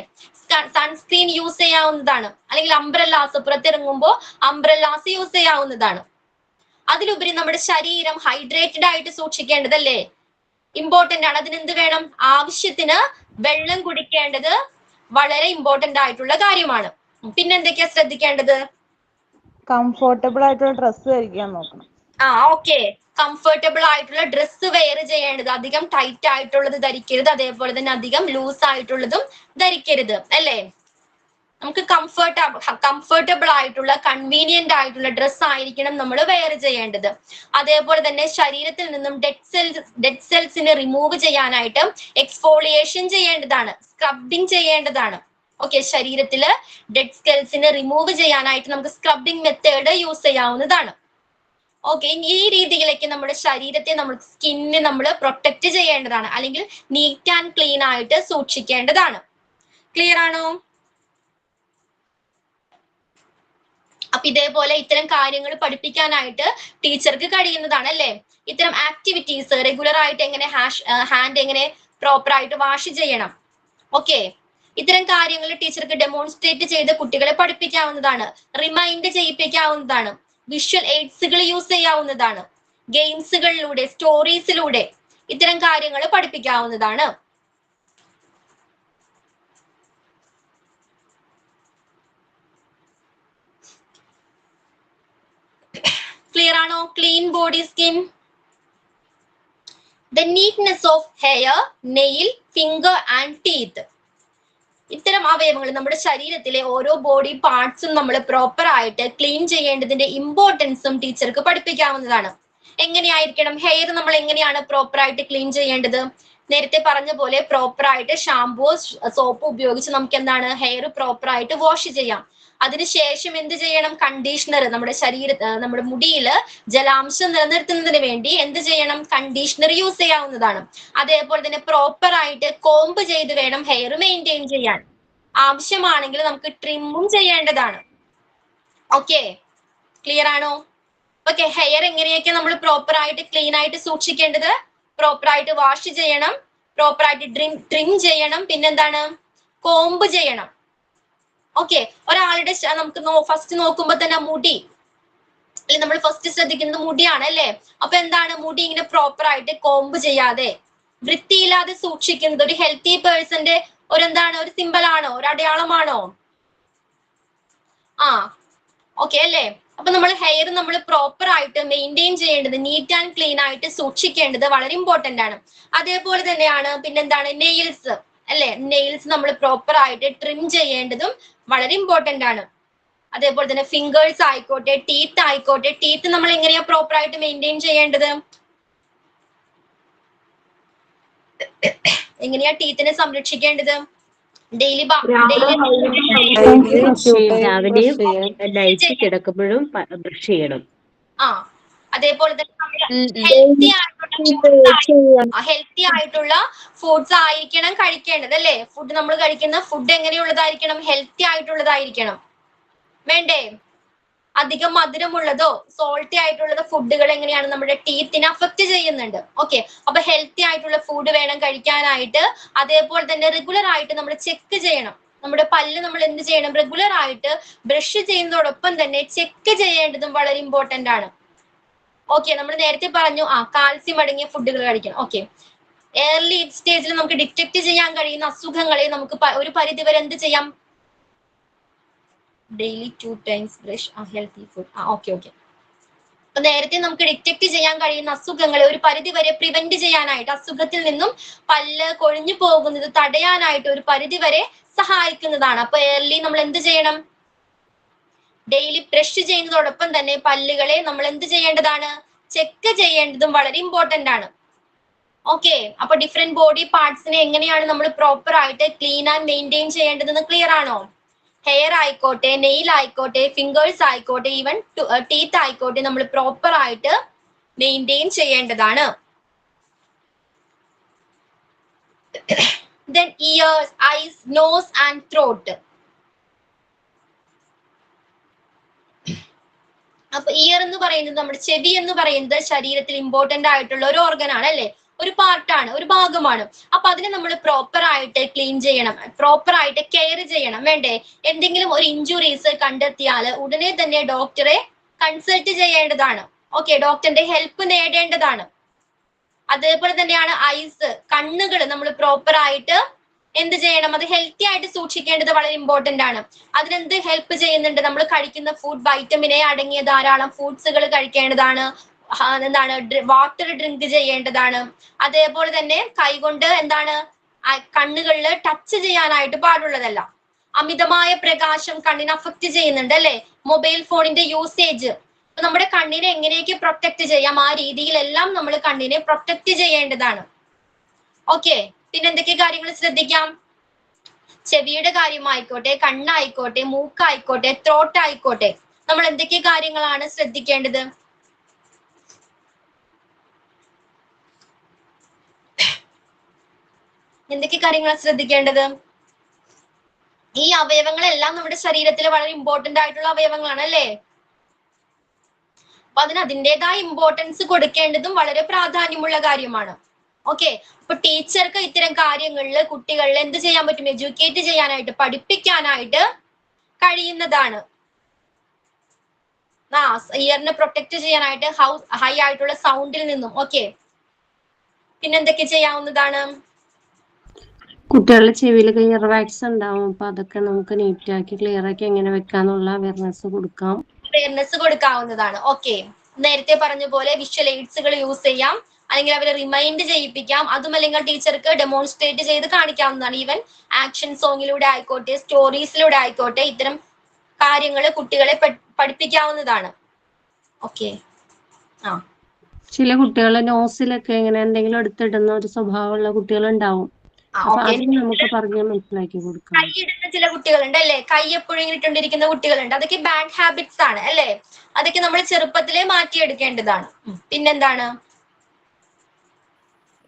സൺസ്ക്രീൻ യൂസ് ചെയ്യാവുന്നതാണ്, അല്ലെങ്കിൽ അംബ്രല്ലാസ്, പുറത്തിറങ്ങുമ്പോൾ അംബ്രല്ലാസ് യൂസ് ചെയ്യാവുന്നതാണ്. അതിലുപരി നമ്മുടെ ശരീരം ഹൈഡ്രേറ്റഡ് ആയിട്ട് സൂക്ഷിക്കേണ്ടതല്ലേ, ഇമ്പോർട്ടന്റ് ആണ്. അതിനെന്ത് വേണം? ആവശ്യത്തിന് വെള്ളം കുടിക്കേണ്ടത് വളരെ ഇമ്പോർട്ടന്റ് ആയിട്ടുള്ള കാര്യമാണ്. പിന്നെ എന്തൊക്കെയാ ശ്രദ്ധിക്കേണ്ടത്? കംഫോർട്ടബിൾ ആയിട്ടുള്ള ഡ്രസ്സ് ധരിക്കാൻ നോക്കണം. കംഫർട്ടബിൾ ആയിട്ടുള്ള ഡ്രസ്സ് വെയർ ചെയ്യേണ്ടത്, അധികം ടൈറ്റ് ആയിട്ടുള്ളത് ധരിക്കരുത്, അതേപോലെ തന്നെ അധികം ലൂസ് ആയിട്ടുള്ളതും ധരിക്കരുത് അല്ലേ. നമുക്ക് കംഫർട്ടബിൾ ആയിട്ടുള്ള കൺവീനിയന്റ് ആയിട്ടുള്ള ഡ്രസ്സ് ആയിരിക്കണം നമ്മൾ വെയർ ചെയ്യേണ്ടത്. അതേപോലെ തന്നെ ശരീരത്തിൽ നിന്നും ഡെഡ് സെൽസിനെ റിമൂവ് ചെയ്യാനായിട്ട് എക്സ്ഫോളിയേഷൻ ചെയ്യേണ്ടതാണ്, സ്ക്രബിങ് ചെയ്യേണ്ടതാണ്. ശരീരത്തില് ഡെഡ് സെൽസിനെ റിമൂവ് ചെയ്യാനായിട്ട് നമുക്ക് സ്ക്രബിങ് മെത്തേഡ് യൂസ് ചെയ്യാവുന്നതാണ്. ഈ രീതിയിലേക്ക് നമ്മുടെ ശരീരത്തെ, നമ്മുടെ സ്കിന്നിനെ നമ്മൾ പ്രൊട്ടക്ട് ചെയ്യേണ്ടതാണ്, അല്ലെങ്കിൽ നീറ്റ് ആൻഡ് ക്ലീൻ ആയിട്ട് സൂക്ഷിക്കേണ്ടതാണ്. ക്ലിയർ ആണോ? അപ്പൊ ഇതേപോലെ ഇത്തരം കാര്യങ്ങൾ പഠിപ്പിക്കാനായിട്ട് ടീച്ചർക്ക് കഴിയുന്നതാണ് അല്ലെ. ഇത്തരം ആക്ടിവിറ്റീസ് റെഗുലർ ആയിട്ട് എങ്ങനെ ഹാൻഡ് എങ്ങനെ പ്രോപ്പർ ആയിട്ട് വാഷ് ചെയ്യണം, ഇത്തരം കാര്യങ്ങൾ ടീച്ചർക്ക് ഡെമോൺസ്ട്രേറ്റ് ചെയ്ത് കുട്ടികളെ പഠിപ്പിക്കാവുന്നതാണ്, റിമൈൻഡ് ചെയ്യിപ്പിക്കാവുന്നതാണ്, വിഷ്വൽ എയ്ഡ്സുകൾ യൂസ് ചെയ്യാവുന്നതാണ്, ഗെയിംസുകളിലൂടെ സ്റ്റോറീസിലൂടെ ഇത്തരം കാര്യങ്ങൾ പഠിപ്പിക്കാവുന്നതാണ്. ക്ലിയർ ആണോ? Clean body skin, the neatness of hair, nail, finger and teeth. ഇത്തരം അവയവങ്ങൾ, നമ്മുടെ ശരീരത്തിലെ ഓരോ ബോഡി പാർട്സും നമ്മൾ പ്രോപ്പർ ആയിട്ട് ക്ലീൻ ചെയ്യേണ്ടതിന്റെ ഇമ്പോർട്ടൻസും ടീച്ചർക്ക് പഠിപ്പിക്കാവുന്നതാണ്. എങ്ങനെയായിരിക്കണം ഹെയർ നമ്മൾ എങ്ങനെയാണ് പ്രോപ്പർ ആയിട്ട് ക്ലീൻ ചെയ്യേണ്ടത്? നേരത്തെ പറഞ്ഞ പോലെ പ്രോപ്പർ ആയിട്ട് ഷാംപൂ, സോപ്പ് ഉപയോഗിച്ച് നമുക്ക് എന്താണ് ഹെയർ പ്രോപ്പർ ആയിട്ട് വാഷ് ചെയ്യാം. അതിനുശേഷം എന്ത് ചെയ്യണം? കണ്ടീഷണർ, നമ്മുടെ മുടിയിൽ ജലാംശം നിലനിർത്തുന്നതിന് വേണ്ടി എന്ത് ചെയ്യണം? കണ്ടീഷണർ യൂസ് ചെയ്യാവുന്നതാണ്. അതേപോലെ തന്നെ പ്രോപ്പർ ആയിട്ട് കോംബ് ചെയ്ത് വേണം ഹെയർ മെയിൻറ്റെയിൻ ചെയ്യാൻ. ആവശ്യമാണെങ്കിൽ നമുക്ക് ട്രിമ്മും ചെയ്യേണ്ടതാണ്. ക്ലിയർ ആണോ? ഹെയർ എങ്ങനെയൊക്കെ നമ്മൾ പ്രോപ്പർ ആയിട്ട് ക്ലീൻ ആയിട്ട് സൂക്ഷിക്കേണ്ടത്? പ്രോപ്പർ ആയിട്ട് വാഷ് ചെയ്യണം, പ്രോപ്പർ ആയിട്ട് ട്രിം ചെയ്യണം, പിന്നെന്താണ്? കോംബ് ചെയ്യണം. ഒരാളുടെ നമുക്ക് ഫസ്റ്റ് നോക്കുമ്പോ തന്നെ മുടി, അല്ലെ നമ്മൾ ഫസ്റ്റ് ശ്രദ്ധിക്കുന്നത് മുടിയാണ് അല്ലെ. അപ്പൊ എന്താണ്, മുടി ഇങ്ങനെ പ്രോപ്പർ ആയിട്ട് കോംബ് ചെയ്യാതെ വൃത്തിയില്ലാതെ സൂക്ഷിക്കുന്നത് ഒരു ഹെൽത്തി പേഴ്സന്റെ ഒരു സിമ്പൽ ആണോ, ഒരു അടയാളമാണോ? അല്ലേ. അപ്പൊ നമ്മൾ ഹെയർ നമ്മൾ പ്രോപ്പർ ആയിട്ട് മെയിൻറ്റെയിൻ ചെയ്യേണ്ടത്, നീറ്റ് ആൻഡ് ക്ലീൻ ആയിട്ട് സൂക്ഷിക്കേണ്ടത് വളരെ ഇമ്പോർട്ടന്റ് ആണ്. അതേപോലെ തന്നെയാണ് പിന്നെന്താണ്, നെയിൽസ് അല്ലെ. നെയിൽസ് നമ്മൾ പ്രോപ്പർ ആയിട്ട് ട്രിം ചെയ്യേണ്ടതും വളരെ ഇമ്പോർട്ടന്റ് ആണ്. അതേപോലെ തന്നെ ഫിംഗേഴ്സ് ആയിക്കോട്ടെ, ടീത്ത് ആയിക്കോട്ടെ, ടീത്ത് നമ്മൾ എങ്ങനെയാ പ്രോപ്പർ ആയിട്ട് മെയിൻറ്റെയിൻ ചെയ്യേണ്ടത്? എങ്ങനെയാ ടീത്തിനെ സംരക്ഷിക്കേണ്ടത്? രാവിലെയും നൈറ്റ് കിടക്കുമ്പോഴും ബ്രഷ് ചെയ്യണം. അതേപോലെ തന്നെ ഹെൽത്തി ആയിട്ടുള്ള ഫുഡ്സ് ആയിരിക്കണം കഴിക്കേണ്ടത് അല്ലേ? ഫുഡ് നമ്മൾ കഴിക്കുന്ന ഫുഡ് എങ്ങനെയുള്ളതായിരിക്കണം? ഹെൽത്തി ആയിട്ടുള്ളതായിരിക്കണം, വേണ്ടേ? അധികം മധുരമുള്ളതോ സോൾട്ടി ആയിട്ടുള്ള ഫുഡുകൾ എങ്ങനെയാണ് നമ്മുടെ ടീത്തിനെ അഫക്ട് ചെയ്യുന്നുണ്ട്. ഓക്കെ, അപ്പൊ ഹെൽത്തി ആയിട്ടുള്ള ഫുഡ് വേണം കഴിക്കാനായിട്ട്. അതേപോലെ തന്നെ റെഗുലർ ആയിട്ട് നമ്മൾ ചെക്ക് ചെയ്യണം. നമ്മുടെ പല്ല് നമ്മൾ എന്ത് ചെയ്യണം? റെഗുലർ ആയിട്ട് ബ്രഷ് ചെയ്യുന്നതോടൊപ്പം തന്നെ ചെക്ക് ചെയ്യേണ്ടതും വളരെ ഇമ്പോർട്ടന്റ് ആണ്. ഓക്കെ, നമ്മൾ നേരത്തെ പറഞ്ഞു കാൽസ്യം അടങ്ങിയ ഫുഡുകൾ കഴിക്കണം. ഓക്കെ, ഏർലി സ്റ്റേജിൽ നമുക്ക് ഡിറ്റക്ട് ചെയ്യാൻ കഴിയുന്ന അസുഖങ്ങളെ നമുക്ക് ഒരു പരിധിവരെ എന്ത് ചെയ്യാം? Daily 2 times brush, healthy food. Okay. അപ്പൊ നേരത്തെ നമുക്ക് ഡിറ്റക്ട് ചെയ്യാൻ കഴിയുന്ന അസുഖങ്ങളെ ഒരു പരിധി വരെ പ്രിവെന്റ് ചെയ്യാനായിട്ട്, അസുഖത്തിൽ നിന്നും പല്ല് കൊഴിഞ്ഞു പോകുന്നത് തടയാനായിട്ട് ഒരു പരിധി വരെ സഹായിക്കുന്നതാണ്. അപ്പൊ ഏർലി നമ്മൾ എന്ത് ചെയ്യണം? ഡെയിലി ബ്രഷ് ചെയ്യുന്നതോടൊപ്പം തന്നെ പല്ലുകളെ നമ്മൾ എന്ത് ചെയ്യേണ്ടതാണ്? ചെക്ക് ചെയ്യേണ്ടതും വളരെ ഇമ്പോർട്ടന്റ് ആണ്. ഓക്കെ, അപ്പൊ ഡിഫറെന്റ് ബോഡി പാർട്സിനെ എങ്ങനെയാണ് നമ്മൾ പ്രോപ്പർ ആയിട്ട് ക്ലീൻ ആൻഡ് മെയിൻറ്റെയിൻ ചെയ്യേണ്ടതെന്ന് ക്ലിയർ ആണോ? ഹെയർ ആയിക്കോട്ടെ, നെയിൽ ആയിക്കോട്ടെ, ഫിംഗേഴ്സ് ആയിക്കോട്ടെ, ഈവൻ ടീത്ത് ആയിക്കോട്ടെ, നമ്മൾ പ്രോപ്പർ ആയിട്ട് മെയിൻറ്റെയിൻ ചെയ്യേണ്ടതാണ്. Then ears, eyes, nose and throat. അപ്പൊ ഇയർ എന്ന് പറയുന്നത്, നമ്മുടെ ചെവി എന്ന് പറയുന്നത് ശരീരത്തിൽ ഇമ്പോർട്ടന്റ് ആയിട്ടുള്ള ഒരു ഓർഗൻ ആണ് അല്ലെ? ഒരു പാർട്ടാണ്, ഒരു ഭാഗമാണ്. അപ്പൊ അതിനെ നമ്മൾ പ്രോപ്പർ ആയിട്ട് ക്ലീൻ ചെയ്യണം, പ്രോപ്പർ ആയിട്ട് കെയർ ചെയ്യണം, വേണ്ടേ? എന്തെങ്കിലും ഒരു ഇഞ്ചുറീസ് കണ്ടെത്തിയാൽ ഉടനെ തന്നെ ഡോക്ടറെ കൺസൾട്ട് ചെയ്യേണ്ടതാണ്. ഓക്കെ, ഡോക്ടറിന്റെ ഹെൽപ്പ് നേടേണ്ടതാണ്. അതേപോലെ തന്നെയാണ് ഐസ്, കണ്ണുകൾ നമ്മൾ പ്രോപ്പർ ആയിട്ട് എന്ത് ചെയ്യണം? അത് ഹെൽത്തി ആയിട്ട് സൂക്ഷിക്കേണ്ടത് വളരെ ഇമ്പോർട്ടന്റ് ആണ്. അതിനെന്ത് ഹെൽപ്പ് ചെയ്യുന്നുണ്ട്? നമ്മൾ കഴിക്കുന്ന ഫുഡ് വൈറ്റമിൻ എ അടങ്ങിയ ധാരാളം ഫ്രൂട്ട്സുകൾ കഴിക്കേണ്ടതാണ്. എന്താണ്? വാട്ടർ ഡ്രിങ്ക് ചെയ്യേണ്ടതാണ്. അതേപോലെ തന്നെ കൈകൊണ്ട് എന്താണ്? കണ്ണുകളിൽ ടച്ച് ചെയ്യാനായിട്ട് പാടുള്ളതല്ല. അമിതമായ പ്രകാശം കണ്ണിനെ അഫക്ട് ചെയ്യുന്നുണ്ട് അല്ലെ? മൊബൈൽ ഫോണിന്റെ യൂസേജ്, നമ്മുടെ കണ്ണിനെ എങ്ങനെയൊക്കെ പ്രൊട്ടക്ട് ചെയ്യാം ആ രീതിയിലെല്ലാം നമ്മൾ കണ്ണിനെ പ്രൊട്ടക്ട് ചെയ്യേണ്ടതാണ്. ഓക്കെ, പിന്നെ എന്തൊക്കെ കാര്യങ്ങൾ ശ്രദ്ധിക്കാം? ചെവിയുടെ കാര്യമായിക്കോട്ടെ, കണ്ണായിക്കോട്ടെ, മൂക്കായിക്കോട്ടെ, ത്രോട്ട് ആയിക്കോട്ടെ, നമ്മൾ എന്തൊക്കെ കാര്യങ്ങളാണ് ശ്രദ്ധിക്കേണ്ടത്? എന്തൊക്കെ കാര്യങ്ങളാണ് ശ്രദ്ധിക്കേണ്ടത്? ഈ അവയവങ്ങളെല്ലാം നമ്മുടെ ശരീരത്തിൽ വളരെ ഇമ്പോർട്ടന്റ് ആയിട്ടുള്ള അവയവങ്ങളാണ് അല്ലേ? അപ്പൊ അതിന് അതിൻ്റെതായ ഇമ്പോർട്ടൻസ് കൊടുക്കേണ്ടതും വളരെ പ്രാധാന്യമുള്ള കാര്യമാണ്. ഓക്കെ, അപ്പൊ ടീച്ചർക്ക് ഇത്തരം കാര്യങ്ങളിൽ കുട്ടികളിൽ എന്ത് ചെയ്യാൻ പറ്റും? എഡ്യൂക്കേറ്റ് ചെയ്യാനായിട്ട്, പഠിപ്പിക്കാനായിട്ട് കഴിയുന്നതാണ്. ഇയറിനെ പ്രൊട്ടക്ട് ചെയ്യാനായിട്ട് ഹൈ ആയിട്ടുള്ള സൗണ്ടിൽ നിന്നും. ഓക്കെ, പിന്നെന്തൊക്കെ ചെയ്യാവുന്നതാണ്? കുട്ടികളുടെ ചെവിയിലൊക്കെ ഇയർ വാക്സ് ഉണ്ടാവും, അപ്പൊ അതൊക്കെ നമുക്ക് നീറ്റ് ആക്കി ക്ലിയർ ആക്കി എങ്ങനെ വെക്കാന്നുള്ള അവയർനെസ് കൊടുക്കാം. അവയർനെസ് കൊടുക്കാവുന്നതാണ്. ഓക്കെ, നേരത്തെ പറഞ്ഞ പോലെ വിഷ്വൽ എയ്ഡ്സുകൾ യൂസ് ചെയ്യാം, അല്ലെങ്കിൽ അവരെ റിമൈൻഡ് ചെയ്യിപ്പിക്കാം. അതുമല്ലെങ്കിൽ ടീച്ചർക്ക് ഡെമോൺസ്ട്രേറ്റ് ചെയ്ത് കാണിക്കാവുന്നതാണ്. ഈവൻ ആക്ഷൻ സോങ്ങിലൂടെ ആയിക്കോട്ടെ, സ്റ്റോറീസിലൂടെ ആയിക്കോട്ടെ, ഇത്തരം കാര്യങ്ങൾ കുട്ടികളെ പഠിപ്പിക്കാവുന്നതാണ്. ഓക്കെ, ചില കുട്ടികളെ നോസിലൊക്കെ ഇങ്ങനെ എന്തെങ്കിലും എടുത്തിടുന്ന ഒരു സ്വഭാവമുള്ള കുട്ടികൾ ഉണ്ടാവും. അപ്പൊ അതിന് നമുക്ക് പറഞ്ഞ് മനസ്സിലാക്കി കൊടുക്കാം. കൈയിടുന്ന ചില കുട്ടികളുണ്ട് അല്ലെ? കൈ എപ്പോഴും ഇങ്ങനെ ഇട്ടുകൊണ്ടിരിക്കുന്ന കുട്ടികളുണ്ട്. അതൊക്കെ ബാഡ് ഹാബിറ്റ്സ് ആണ് അല്ലെ? അതൊക്കെ നമ്മൾ ചെറുപ്പത്തിലേ മാറ്റിയെടുക്കേണ്ടതാണ്. പിന്നെന്താണ്?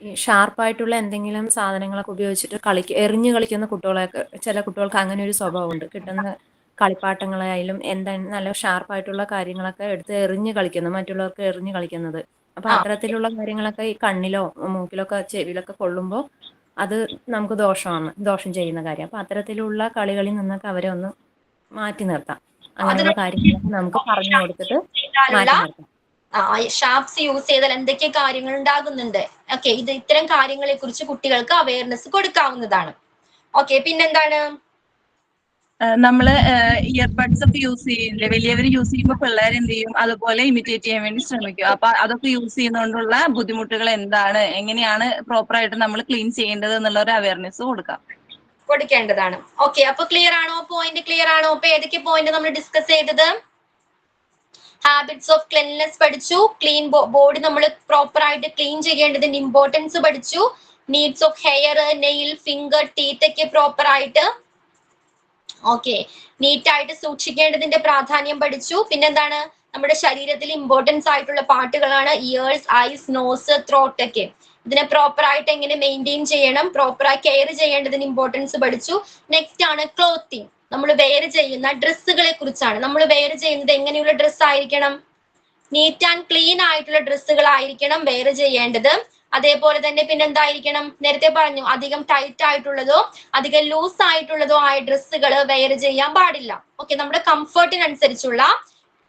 ഈ ഷാർപ്പായിട്ടുള്ള എന്തെങ്കിലും സാധനങ്ങളൊക്കെ ഉപയോഗിച്ചിട്ട് എറിഞ്ഞു കളിക്കുന്ന കുട്ടികളൊക്കെ, ചില കുട്ടികൾക്ക് അങ്ങനെ ഒരു സ്വഭാവമുണ്ട്. കിട്ടുന്ന കളിപ്പാട്ടങ്ങളായാലും എന്തായാലും നല്ല ഷാർപ്പായിട്ടുള്ള കാര്യങ്ങളൊക്കെ എടുത്ത് എറിഞ്ഞു കളിക്കുന്നത്, മറ്റുള്ളവർക്ക് എറിഞ്ഞു കളിക്കുന്നത്. അപ്പൊ അത്തരത്തിലുള്ള കാര്യങ്ങളൊക്കെ ഈ കണ്ണിലോ മൂക്കിലൊക്കെ ചെവിയിലൊക്കെ കൊള്ളുമ്പോൾ അത് നമുക്ക് ദോഷം ചെയ്യുന്ന കാര്യം. അപ്പൊ അത്തരത്തിലുള്ള കളികളിൽ നിന്നൊക്കെ അവരെ ഒന്ന് മാറ്റി നിർത്താം. അങ്ങനെയുള്ള കാര്യങ്ങളൊക്കെ നമുക്ക് പറഞ്ഞു കൊടുത്തിട്ട് മാറ്റി നിർത്താം. ഷാർപ്സ് യൂസ് ചെയ്താൽ എന്തൊക്കെ കാര്യങ്ങൾ ഉണ്ടാകുന്നുണ്ട്? ഓക്കെ, ഇത്തരം കാര്യങ്ങളെ കുറിച്ച് കുട്ടികൾക്ക് അവയർനെസ് കൊടുക്കാവുന്നതാണ്. ഓക്കെ, പിന്നെന്താണ്? നമ്മള് ഇയർബഡ്സ് ഒക്കെ യൂസ് ചെയ്യില്ലേ? വലിയവർ യൂസ് ചെയ്യുമ്പോൾ പിള്ളേർ എന്ത് ചെയ്യും? അതുപോലെ ഇമിറ്റേറ്റ് ചെയ്യാൻ വേണ്ടി ശ്രമിക്കും. അപ്പൊ അതൊക്കെ യൂസ് ചെയ്യുന്നതുകൊണ്ടുള്ള ബുദ്ധിമുട്ടുകൾ എന്താണ്, എങ്ങനെയാണ് പ്രോപ്പർ ആയിട്ട് നമ്മൾ ക്ലീൻ ചെയ്യേണ്ടത് എന്നുള്ള ഒരു അവയർനെസ് കൊടുക്കേണ്ടതാണ്. ഓക്കെ, അപ്പൊ ക്ലിയർ ആണോ? പോയിന്റ് ക്ലിയർ ആണോ? അപ്പൊ ഏതൊക്കെ പോയിന്റ് നമ്മൾ ഡിസ്കസ് ചെയ്തത്? ഹാബിറ്റ്സ് ഓഫ് ക്ലീൻനെസ് പഠിച്ചു, ക്ലീൻ ബോഡി നമ്മൾ പ്രോപ്പർ ആയിട്ട് ക്ലീൻ ചെയ്യേണ്ടതിന്റെ ഇമ്പോർട്ടൻസ് പഠിച്ചു, needs of hair, nail, finger, teeth ഒക്കെ പ്രോപ്പർ ആയിട്ട് നീറ്റ് ആയിട്ട് സൂക്ഷിക്കേണ്ടതിന്റെ പ്രാധാന്യം പഠിച്ചു. പിന്നെന്താണ്? നമ്മുടെ ശരീരത്തിൽ ഇമ്പോർട്ടൻസ് ആയിട്ടുള്ള പാർട്ടുകളാണ് ഇയേഴ്സ്, ഐസ്, നോസ്, ത്രോട്ട് ഒക്കെ. ഇതിനെ പ്രോപ്പർ ആയിട്ട് എങ്ങനെ മെയിൻറ്റെയിൻ ചെയ്യണം, പ്രോപ്പറായി കെയർ ചെയ്യേണ്ടതിന് ഇമ്പോർട്ടൻസ് പഠിച്ചു. നെക്സ്റ്റ് ആണ് ക്ലോത്തിങ്. നമ്മൾ വെയർ ചെയ്യുന്ന ഡ്രസ്സുകളെ കുറിച്ചാണ്. നമ്മൾ വെയർ ചെയ്യുന്നത് എങ്ങനെയുള്ള ഡ്രസ്സ് ആയിരിക്കണം? നീറ്റ് ആൻഡ് ക്ലീൻ ആയിട്ടുള്ള ഡ്രസ്സുകൾ ആയിരിക്കണം വെയർ ചെയ്യേണ്ടത്. അതേപോലെ തന്നെ പിന്നെന്തായിരിക്കണം? നേരത്തെ പറഞ്ഞു, അധികം ടൈറ്റ് ആയിട്ടുള്ളതോ അധികം ലൂസ് ആയിട്ടുള്ളതോ ആയ ഡ്രസ്സുകൾ വെയർ ചെയ്യാൻ പാടില്ല. ഓക്കെ, നമ്മുടെ കംഫർട്ടിനനുസരിച്ചുള്ള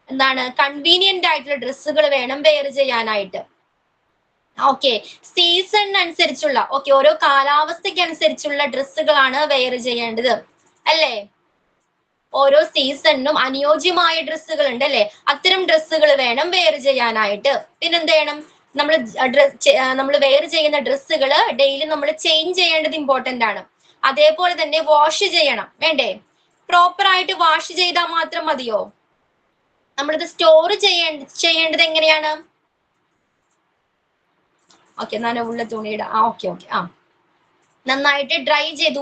എന്താണ് കൺവീനിയന്റ് ആയിട്ടുള്ള ഡ്രസ്സുകൾ വേണം വെയർ ചെയ്യാനായിട്ട്. ഓക്കെ, സീസണിനനുസരിച്ചുള്ള ഓരോ കാലാവസ്ഥയ്ക്ക് അനുസരിച്ചുള്ള ഡ്രസ്സുകളാണ് വെയർ ചെയ്യേണ്ടത് അല്ലേ? ഓരോ സീസണിനും അനുയോജ്യമായ ഡ്രസ്സുകൾ ഉണ്ട് അല്ലെ? അത്തരം ഡ്രസ്സുകൾ വേണം വെയർ ചെയ്യാനായിട്ട്. പിന്നെന്ത് ചെയ്യണം? നമ്മൾ വെയർ ചെയ്യുന്ന ഡ്രസ്സുകൾ ഡെയിലി നമ്മൾ ചേഞ്ച് ചെയ്യേണ്ടത് ഇമ്പോർട്ടന്റ് ആണ്. അതേപോലെ തന്നെ വാഷ് ചെയ്യണം, വേണ്ടേ? പ്രോപ്പർ ആയിട്ട് വാഷ് ചെയ്താൽ മാത്രം മതിയോ? നമ്മളിത് സ്റ്റോർ ചെയ്യേണ്ടത് എങ്ങനെയാണ്? ഓക്കെ, നനവുള്ള തുണിയുടെ ഓക്കെ നന്നായിട്ട് ഡ്രൈ ചെയ്ത്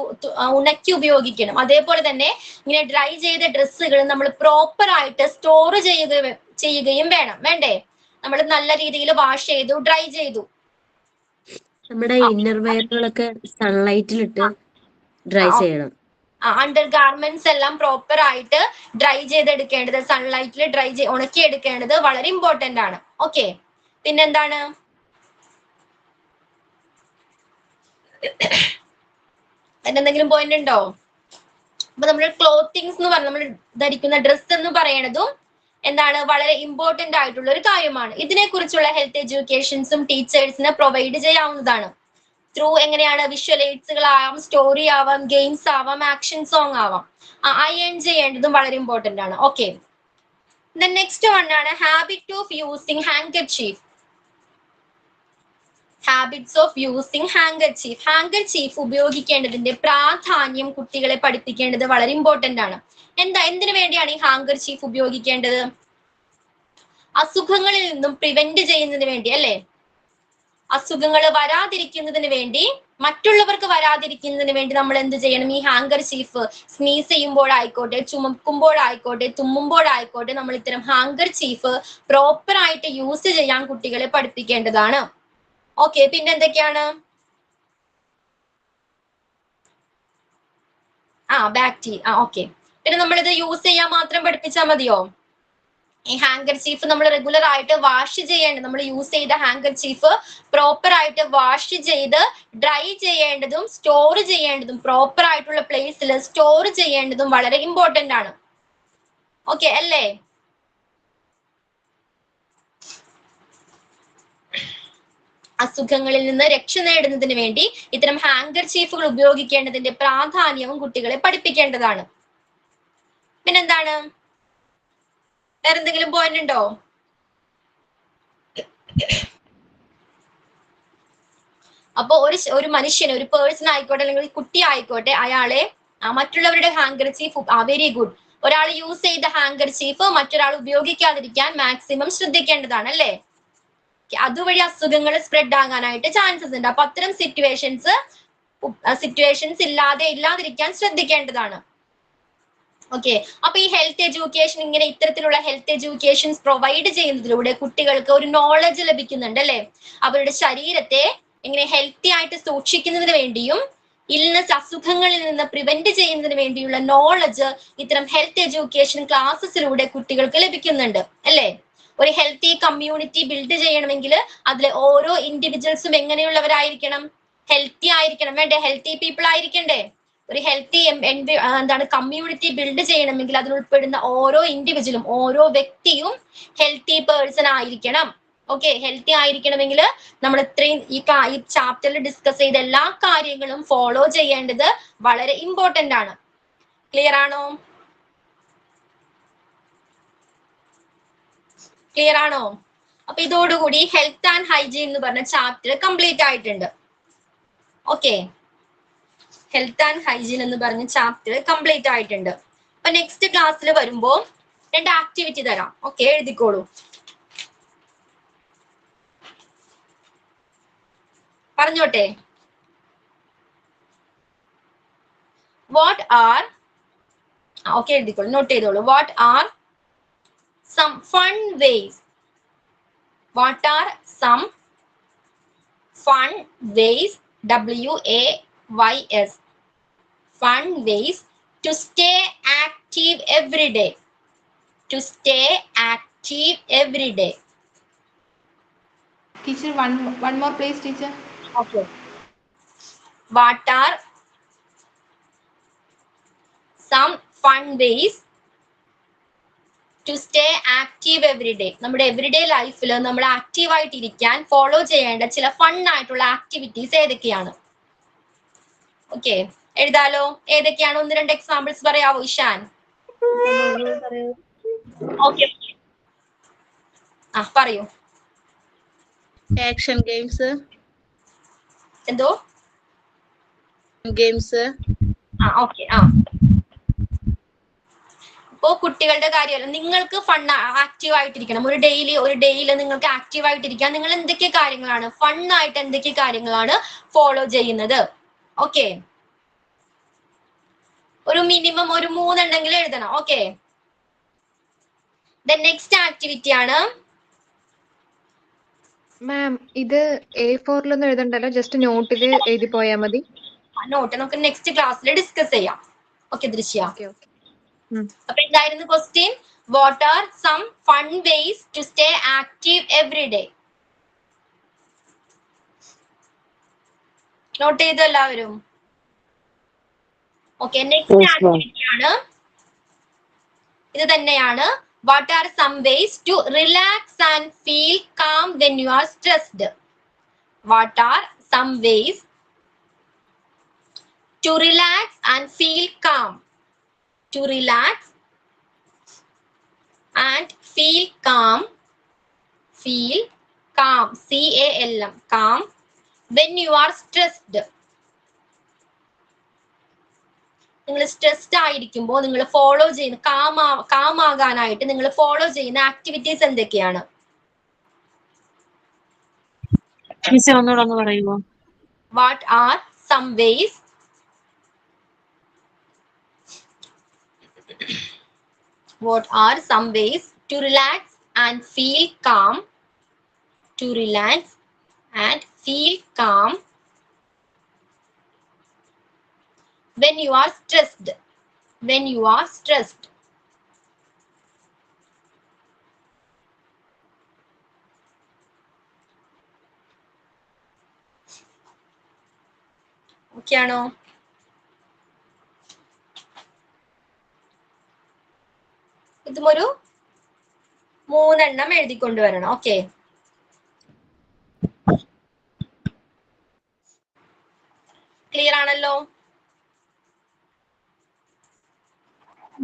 ഉണക്കി ഉപയോഗിക്കണം. അതേപോലെ തന്നെ ഇങ്ങനെ ഡ്രൈ ചെയ്ത ഡ്രസ്സുകൾ നമ്മൾ പ്രോപ്പർ ആയിട്ട് സ്റ്റോർ ചെയ്യുകയും വേണം, വേണ്ടേ? നമ്മൾ നല്ല രീതിയിൽ വാഷ് ചെയ്തു, ഡ്രൈ ചെയ്തു. നമ്മുടെ ഇന്നർ വെയറുകളൊക്കെ സൺലൈറ്റിലിട്ട് ഡ്രൈ ചെയ്യണം. അണ്ടർ ഗാർമെന്റ്സ് എല്ലാം പ്രോപ്പർ ആയിട്ട് ഡ്രൈ ചെയ്തെടുക്കേണ്ടത്, സൺലൈറ്റിൽ ഉണക്കി എടുക്കേണ്ടത് വളരെ ഇമ്പോർട്ടന്റ് ആണ്. ഓക്കെ, പിന്നെന്താണ്? എന്തെങ്കിലും പോയിന്റ് ഉണ്ടോ? അപ്പൊ നമ്മൾ ക്ലോത്തിങ്സ് എന്ന് പറഞ്ഞ നമ്മൾ ധരിക്കുന്ന ഡ്രസ്സ് എന്ന് പറയണതും എന്താണ് വളരെ ഇമ്പോർട്ടന്റ് ആയിട്ടുള്ള ഒരു കാര്യമാണ്. ഇതിനെ കുറിച്ചുള്ള ഹെൽത്ത് എഡ്യൂക്കേഷൻസും ടീച്ചേഴ്സിന് പ്രൊവൈഡ് ചെയ്യാവുന്നതാണ്. ത്രൂ എങ്ങനെയാണ്? വിഷ്വൽ എയ്ഡ്സുകൾ ആവാം, സ്റ്റോറി ആവാം, ഗെയിംസ് ആവാം, ആക്ഷൻ സോങ് ആവാം. അയൺ ചെയ്യേണ്ടതും വളരെ ഇമ്പോർട്ടന്റ് ആണ്. ഓക്കെ, നെക്സ്റ്റ് വൺ ആണ് habit of using handkerchief. Habits of using handkerchief. Handkerchief ഉപയോഗിക്കേണ്ടതിന്റെ പ്രാധാന്യം കുട്ടികളെ പഠിപ്പിക്കേണ്ടത് വളരെ ഇമ്പോർട്ടന്റ് ആണ്. എന്തിനു വേണ്ടിയാണ് ഈ ഹാങ്കർചീഫ് ഉപയോഗിക്കേണ്ടത്? അസുഖങ്ങളിൽ നിന്നും പ്രിവെന്റ് ചെയ്യുന്നതിന് വേണ്ടി അല്ലെ? അസുഖങ്ങൾ വരാതിരിക്കുന്നതിന് വേണ്ടി, മറ്റുള്ളവർക്ക് വരാതിരിക്കുന്നതിന് വേണ്ടി നമ്മൾ എന്ത് ചെയ്യണം? ഈ ഹാങ്കർചീഫ് സ്നീസ് ചെയ്യുമ്പോഴായിക്കോട്ടെ, ചുമക്കുമ്പോഴായിക്കോട്ടെ, തുമ്മുമ്പോഴായിക്കോട്ടെ നമ്മൾ ഇത്തരം ഹാങ്കർചീഫ് പ്രോപ്പർ ആയിട്ട് യൂസ് ചെയ്യാൻ കുട്ടികളെ പഠിപ്പിക്കേണ്ടതാണ്. ഓക്കെ, പിന്നെ എന്തൊക്കെയാണ്? ബാക്ടീരിയ. ഓക്കെ, പിന്നെ നമ്മളിത് യൂസ് ചെയ്യാൻ മാത്രം പഠിപ്പിച്ചാൽ മതിയോ? ഈ ഹാങ്കർചീഫ് നമ്മൾ റെഗുലർ ആയിട്ട് വാഷ് ചെയ്യേണ്ടത്, നമ്മൾ യൂസ് ചെയ്ത ഹാങ്കർചീഫ് പ്രോപ്പർ ആയിട്ട് വാഷ് ചെയ്ത് ഡ്രൈ ചെയ്യേണ്ടതും സ്റ്റോർ ചെയ്യേണ്ടതും, പ്രോപ്പർ ആയിട്ടുള്ള പ്ലേസിൽ സ്റ്റോർ ചെയ്യേണ്ടതും വളരെ ഇമ്പോർട്ടന്റ് ആണ്. ഓക്കെ അല്ലേ? അസുഖങ്ങളിൽ നിന്ന് രക്ഷ നേടുന്നതിന് വേണ്ടി ഇത്തരം ഹാങ്കർചീഫുകൾ ഉപയോഗിക്കേണ്ടതിന്റെ പ്രാധാന്യവും കുട്ടികളെ പഠിപ്പിക്കേണ്ടതാണ്. പിന്നെന്താണ്? വേറെന്തെങ്കിലും പോയിന്റ് ഉണ്ടോ? അപ്പൊ ഒരു മനുഷ്യന്, ഒരു പേഴ്സൺ ആയിക്കോട്ടെ അല്ലെങ്കിൽ കുട്ടി ആയിക്കോട്ടെ, അയാളെ മറ്റുള്ളവരുടെ ഹാങ്കർചീഫ് വെരി ഗുഡ്, ഒരാൾ യൂസ് ചെയ്ത ഹാങ്കർചീഫ് മറ്റൊരാൾ ഉപയോഗിക്കാതിരിക്കാൻ മാക്സിമം ശ്രദ്ധിക്കേണ്ടതാണ് അല്ലേ? അതുവഴി അസുഖങ്ങൾ സ്പ്രെഡ് ആകാനായിട്ട് ചാൻസസ് ഉണ്ട്. അപ്പൊ അത്തരം സിറ്റുവേഷൻസ് ഇല്ലാതിരിക്കാൻ ശ്രദ്ധിക്കേണ്ടതാണ്. ഓക്കെ, അപ്പൊ ഈ ഹെൽത്ത് എഡ്യൂക്കേഷൻ, ഇങ്ങനെ ഇത്തരത്തിലുള്ള ഹെൽത്ത് എഡ്യൂക്കേഷൻസ് പ്രൊവൈഡ് ചെയ്യുന്നതിലൂടെ കുട്ടികൾക്ക് ഒരു നോളജ് ലഭിക്കുന്നുണ്ട് അല്ലെ? അവരുടെ ശരീരത്തെ എങ്ങനെ ഹെൽത്തി ആയിട്ട് സൂക്ഷിക്കുന്നതിന് വേണ്ടിയും ഇൽനെസ്, അസുഖങ്ങളിൽ നിന്ന് പ്രിവെന്റ് ചെയ്യുന്നതിന് വേണ്ടിയുള്ള നോളജ് ഇത്തരം ഹെൽത്ത് എഡ്യൂക്കേഷൻ ക്ലാസ്സസിലൂടെ കുട്ടികൾക്ക് ലഭിക്കുന്നുണ്ട് അല്ലെ? ഒരു ഹെൽത്തി കമ്മ്യൂണിറ്റി ബിൽഡ് ചെയ്യണമെങ്കിൽ അതിലെ ഓരോ ഇൻഡിവിജ്വൽസും എങ്ങനെയുള്ളവരായിരിക്കണം? ഹെൽത്തി ആയിരിക്കണം, വേണ്ടേ? ഹെൽത്തി പീപ്പിൾ ആയിരിക്കണ്ടേ? ഒരു ഹെൽത്തി കമ്മ്യൂണിറ്റി ബിൽഡ് ചെയ്യണമെങ്കിൽ അതിൽ ഉൾപ്പെടുന്ന ഓരോ ഇൻഡിവിജ്വലും, ഓരോ വ്യക്തിയും ഹെൽത്തി പേഴ്സൺ ആയിരിക്കണം. ഓക്കെ, ഹെൽത്തി ആയിരിക്കണമെങ്കിൽ നമ്മൾ ഇത്രയും ഈ ചാപ്റ്ററിൽ ഡിസ്കസ് ചെയ്ത എല്ലാ കാര്യങ്ങളും ഫോളോ ചെയ്യേണ്ടത് വളരെ ഇമ്പോർട്ടന്റ് ആണ്. ക്ലിയർ ആണോ? ക്ലിയർ ആണോ? അപ്പൊ ഇതോടുകൂടി ഹെൽത്ത് ആൻഡ് ഹൈജീൻ എന്ന് പറഞ്ഞ ചാപ്റ്റർ കംപ്ലീറ്റ് ആയിട്ടുണ്ട്. ഓക്കെ, ഹെൽത്ത് ആൻഡ് ഹൈജീൻ എന്ന് പറഞ്ഞ ചാപ്റ്റർ കംപ്ലീറ്റ് ആയിട്ടുണ്ട്. അപ്പൊ നെക്സ്റ്റ് ക്ലാസ്സിൽ വരുമ്പോ 2 ആക്ടിവിറ്റി തരാം. ഓക്കെ, എഴുതിക്കോളൂ. പറഞ്ഞോട്ടെ. വാട്ട് ആർ, ഓക്കെ എഴുതിക്കോളൂ, നോട്ട് ചെയ്തോളൂ. What are some fun ways? What are some fun ways? WAYS. Fun ways to stay active every day. To stay active every day. Teacher, one more please, teacher. Okay. What are some fun ways to stay active every day? നമ്മുടെ എവറിഡേ ലൈഫിൽ നമ്മൾ ആക്റ്റീവ് ആയിട്ടിരിക്കാൻ ഫോളോ ചെയ്യേണ്ട ചില ഫൺ ആയിട്ടുള്ള ആക്ടിവിറ്റീസ് ഏതൊക്കെയാണ്? ഓക്കെ, എഴുതാലോ. ഏതൊക്കെയാണ്? 1-2 എക്സാമ്പിൾസ് പറയാവോ ഇഷാൻ? ഓക്കെ, പറയൂ. Action games. എന്തോ ഗെയിംസ്? ഓക്കെ. ഇപ്പോ കുട്ടികളുടെ കാര്യമല്ല, നിങ്ങൾക്ക് ഫൺ ആക്റ്റീവ് ആയിട്ടിരിക്കണം. ഒരു ഡേയിൽ നിങ്ങൾക്ക് ആക്റ്റീവ് ആയിട്ടിരിക്കാൻ നിങ്ങൾ എന്തൊക്കെ കാര്യങ്ങളാണ്, ഫൺ ആയിട്ട് എന്തൊക്കെ കാര്യങ്ങളാണ് ഫോളോ ചെയ്യുന്നത്? ഓക്കെ, ഒരു മിനിമം ഒരു 3 എണ്ണെങ്കിലും എഴുതണം. ഓക്കെ, നെക്സ്റ്റ് ആക്ടിവിറ്റി ആണ്. മാം, ഇത് A4 എഴുതണ്ടല്ലോ, ജസ്റ്റ് നോട്ടിൽ എഴുതി പോയാൽ മതി. നോട്ട് നമുക്ക് നെക്സ്റ്റ് ക്ലാസ്സിൽ ഡിസ്കസ് ചെയ്യാം. ഓക്കെ ദൃശ്യ. അപ്പൊ എന്തായിരുന്നു question? What are some fun ways to stay active every day? Note ചെയ്തു എല്ലാവരും? ഓക്കെ, നെക്സ്റ്റ് ആക്ടിവിറ്റി ആണ്. ഇത് തന്നെയാണ്. What are some ways to relax and feel calm when you are stressed? What are some ways to relax and feel calm? To relax and feel calm. Feel calm. CALM. Calm. When you are stressed. നിങ്ങൾ സ്ട്രെസ്ഡ് ആയിരിക്കുമ്പോൾ നിങ്ങൾ ഫോളോ ചെയ്യുന്ന കാം ആകാനായിട്ട് നിങ്ങൾ ഫോളോ ചെയ്യുന്ന ആക്ടിവിറ്റീസ് എന്തൊക്കെയാണ്? ഒന്നുകൂടെ പറയുമോ? What are some ways what are some ways to relax and feel calm? To relax and feel calm when you are stressed. When you are stressed. Okay ആണോ? ഇതും ഒരു 3 എണ്ണം എഴുതിക്കൊണ്ടുവരണം. ഓക്കെ, ക്ലിയർ ആണല്ലോ?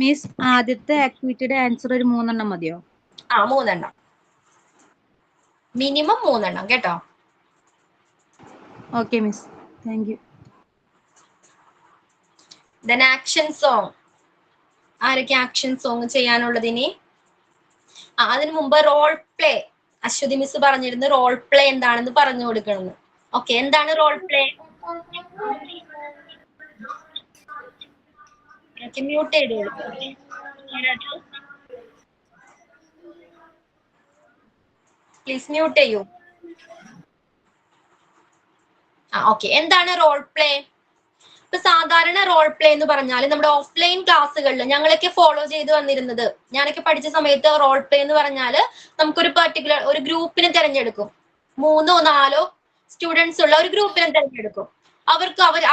മിസ്, ആദ്യത്തെ ആക്ടിവിറ്റിയുടെ ആൻസർ ഒരു 3 എണ്ണം മതിയോ? 3 എണ്ണം, മിനിമം 3 എണ്ണം കേട്ടോ. Okay miss, thank you. Then action song. ആരൊക്കെ ആക്ഷൻ സോങ് ചെയ്യാനുള്ളത് ഇനി? അതിനു മുമ്പ് റോൾ പ്ലേ. അശ്വതി മിസ് പറഞ്ഞിരുന്നു റോൾ പ്ലേ എന്താണെന്ന് പറഞ്ഞു കൊടുക്കണമെന്ന്. ഓക്കെ, എന്താണ് റോൾ പ്ലേ? മ്യൂട്ട് ചെയ്ത് കൊടുക്കും. പ്ലീസ് മ്യൂട്ട് ചെയ്യൂ. ഓക്കെ, എന്താണ് റോൾ പ്ലേ? ഇപ്പൊ സാധാരണ റോൾ പ്ലേ എന്ന് പറഞ്ഞാൽ നമ്മുടെ ഓഫ്ലൈൻ ക്ലാസ്സുകളിൽ ഞങ്ങളൊക്കെ ഫോളോ ചെയ്ത് വന്നിരുന്നത്, ഞാനൊക്കെ പഠിച്ച സമയത്ത് റോൾ പ്ലേ എന്ന് പറഞ്ഞാൽ നമുക്കൊരു പെർട്ടിക്കുലർ ഒരു ഗ്രൂപ്പിനെ തിരഞ്ഞെടുക്കും. 3-4 സ്റ്റുഡൻസ് ഉള്ള ഒരു ഗ്രൂപ്പിനെ തിരഞ്ഞെടുക്കും.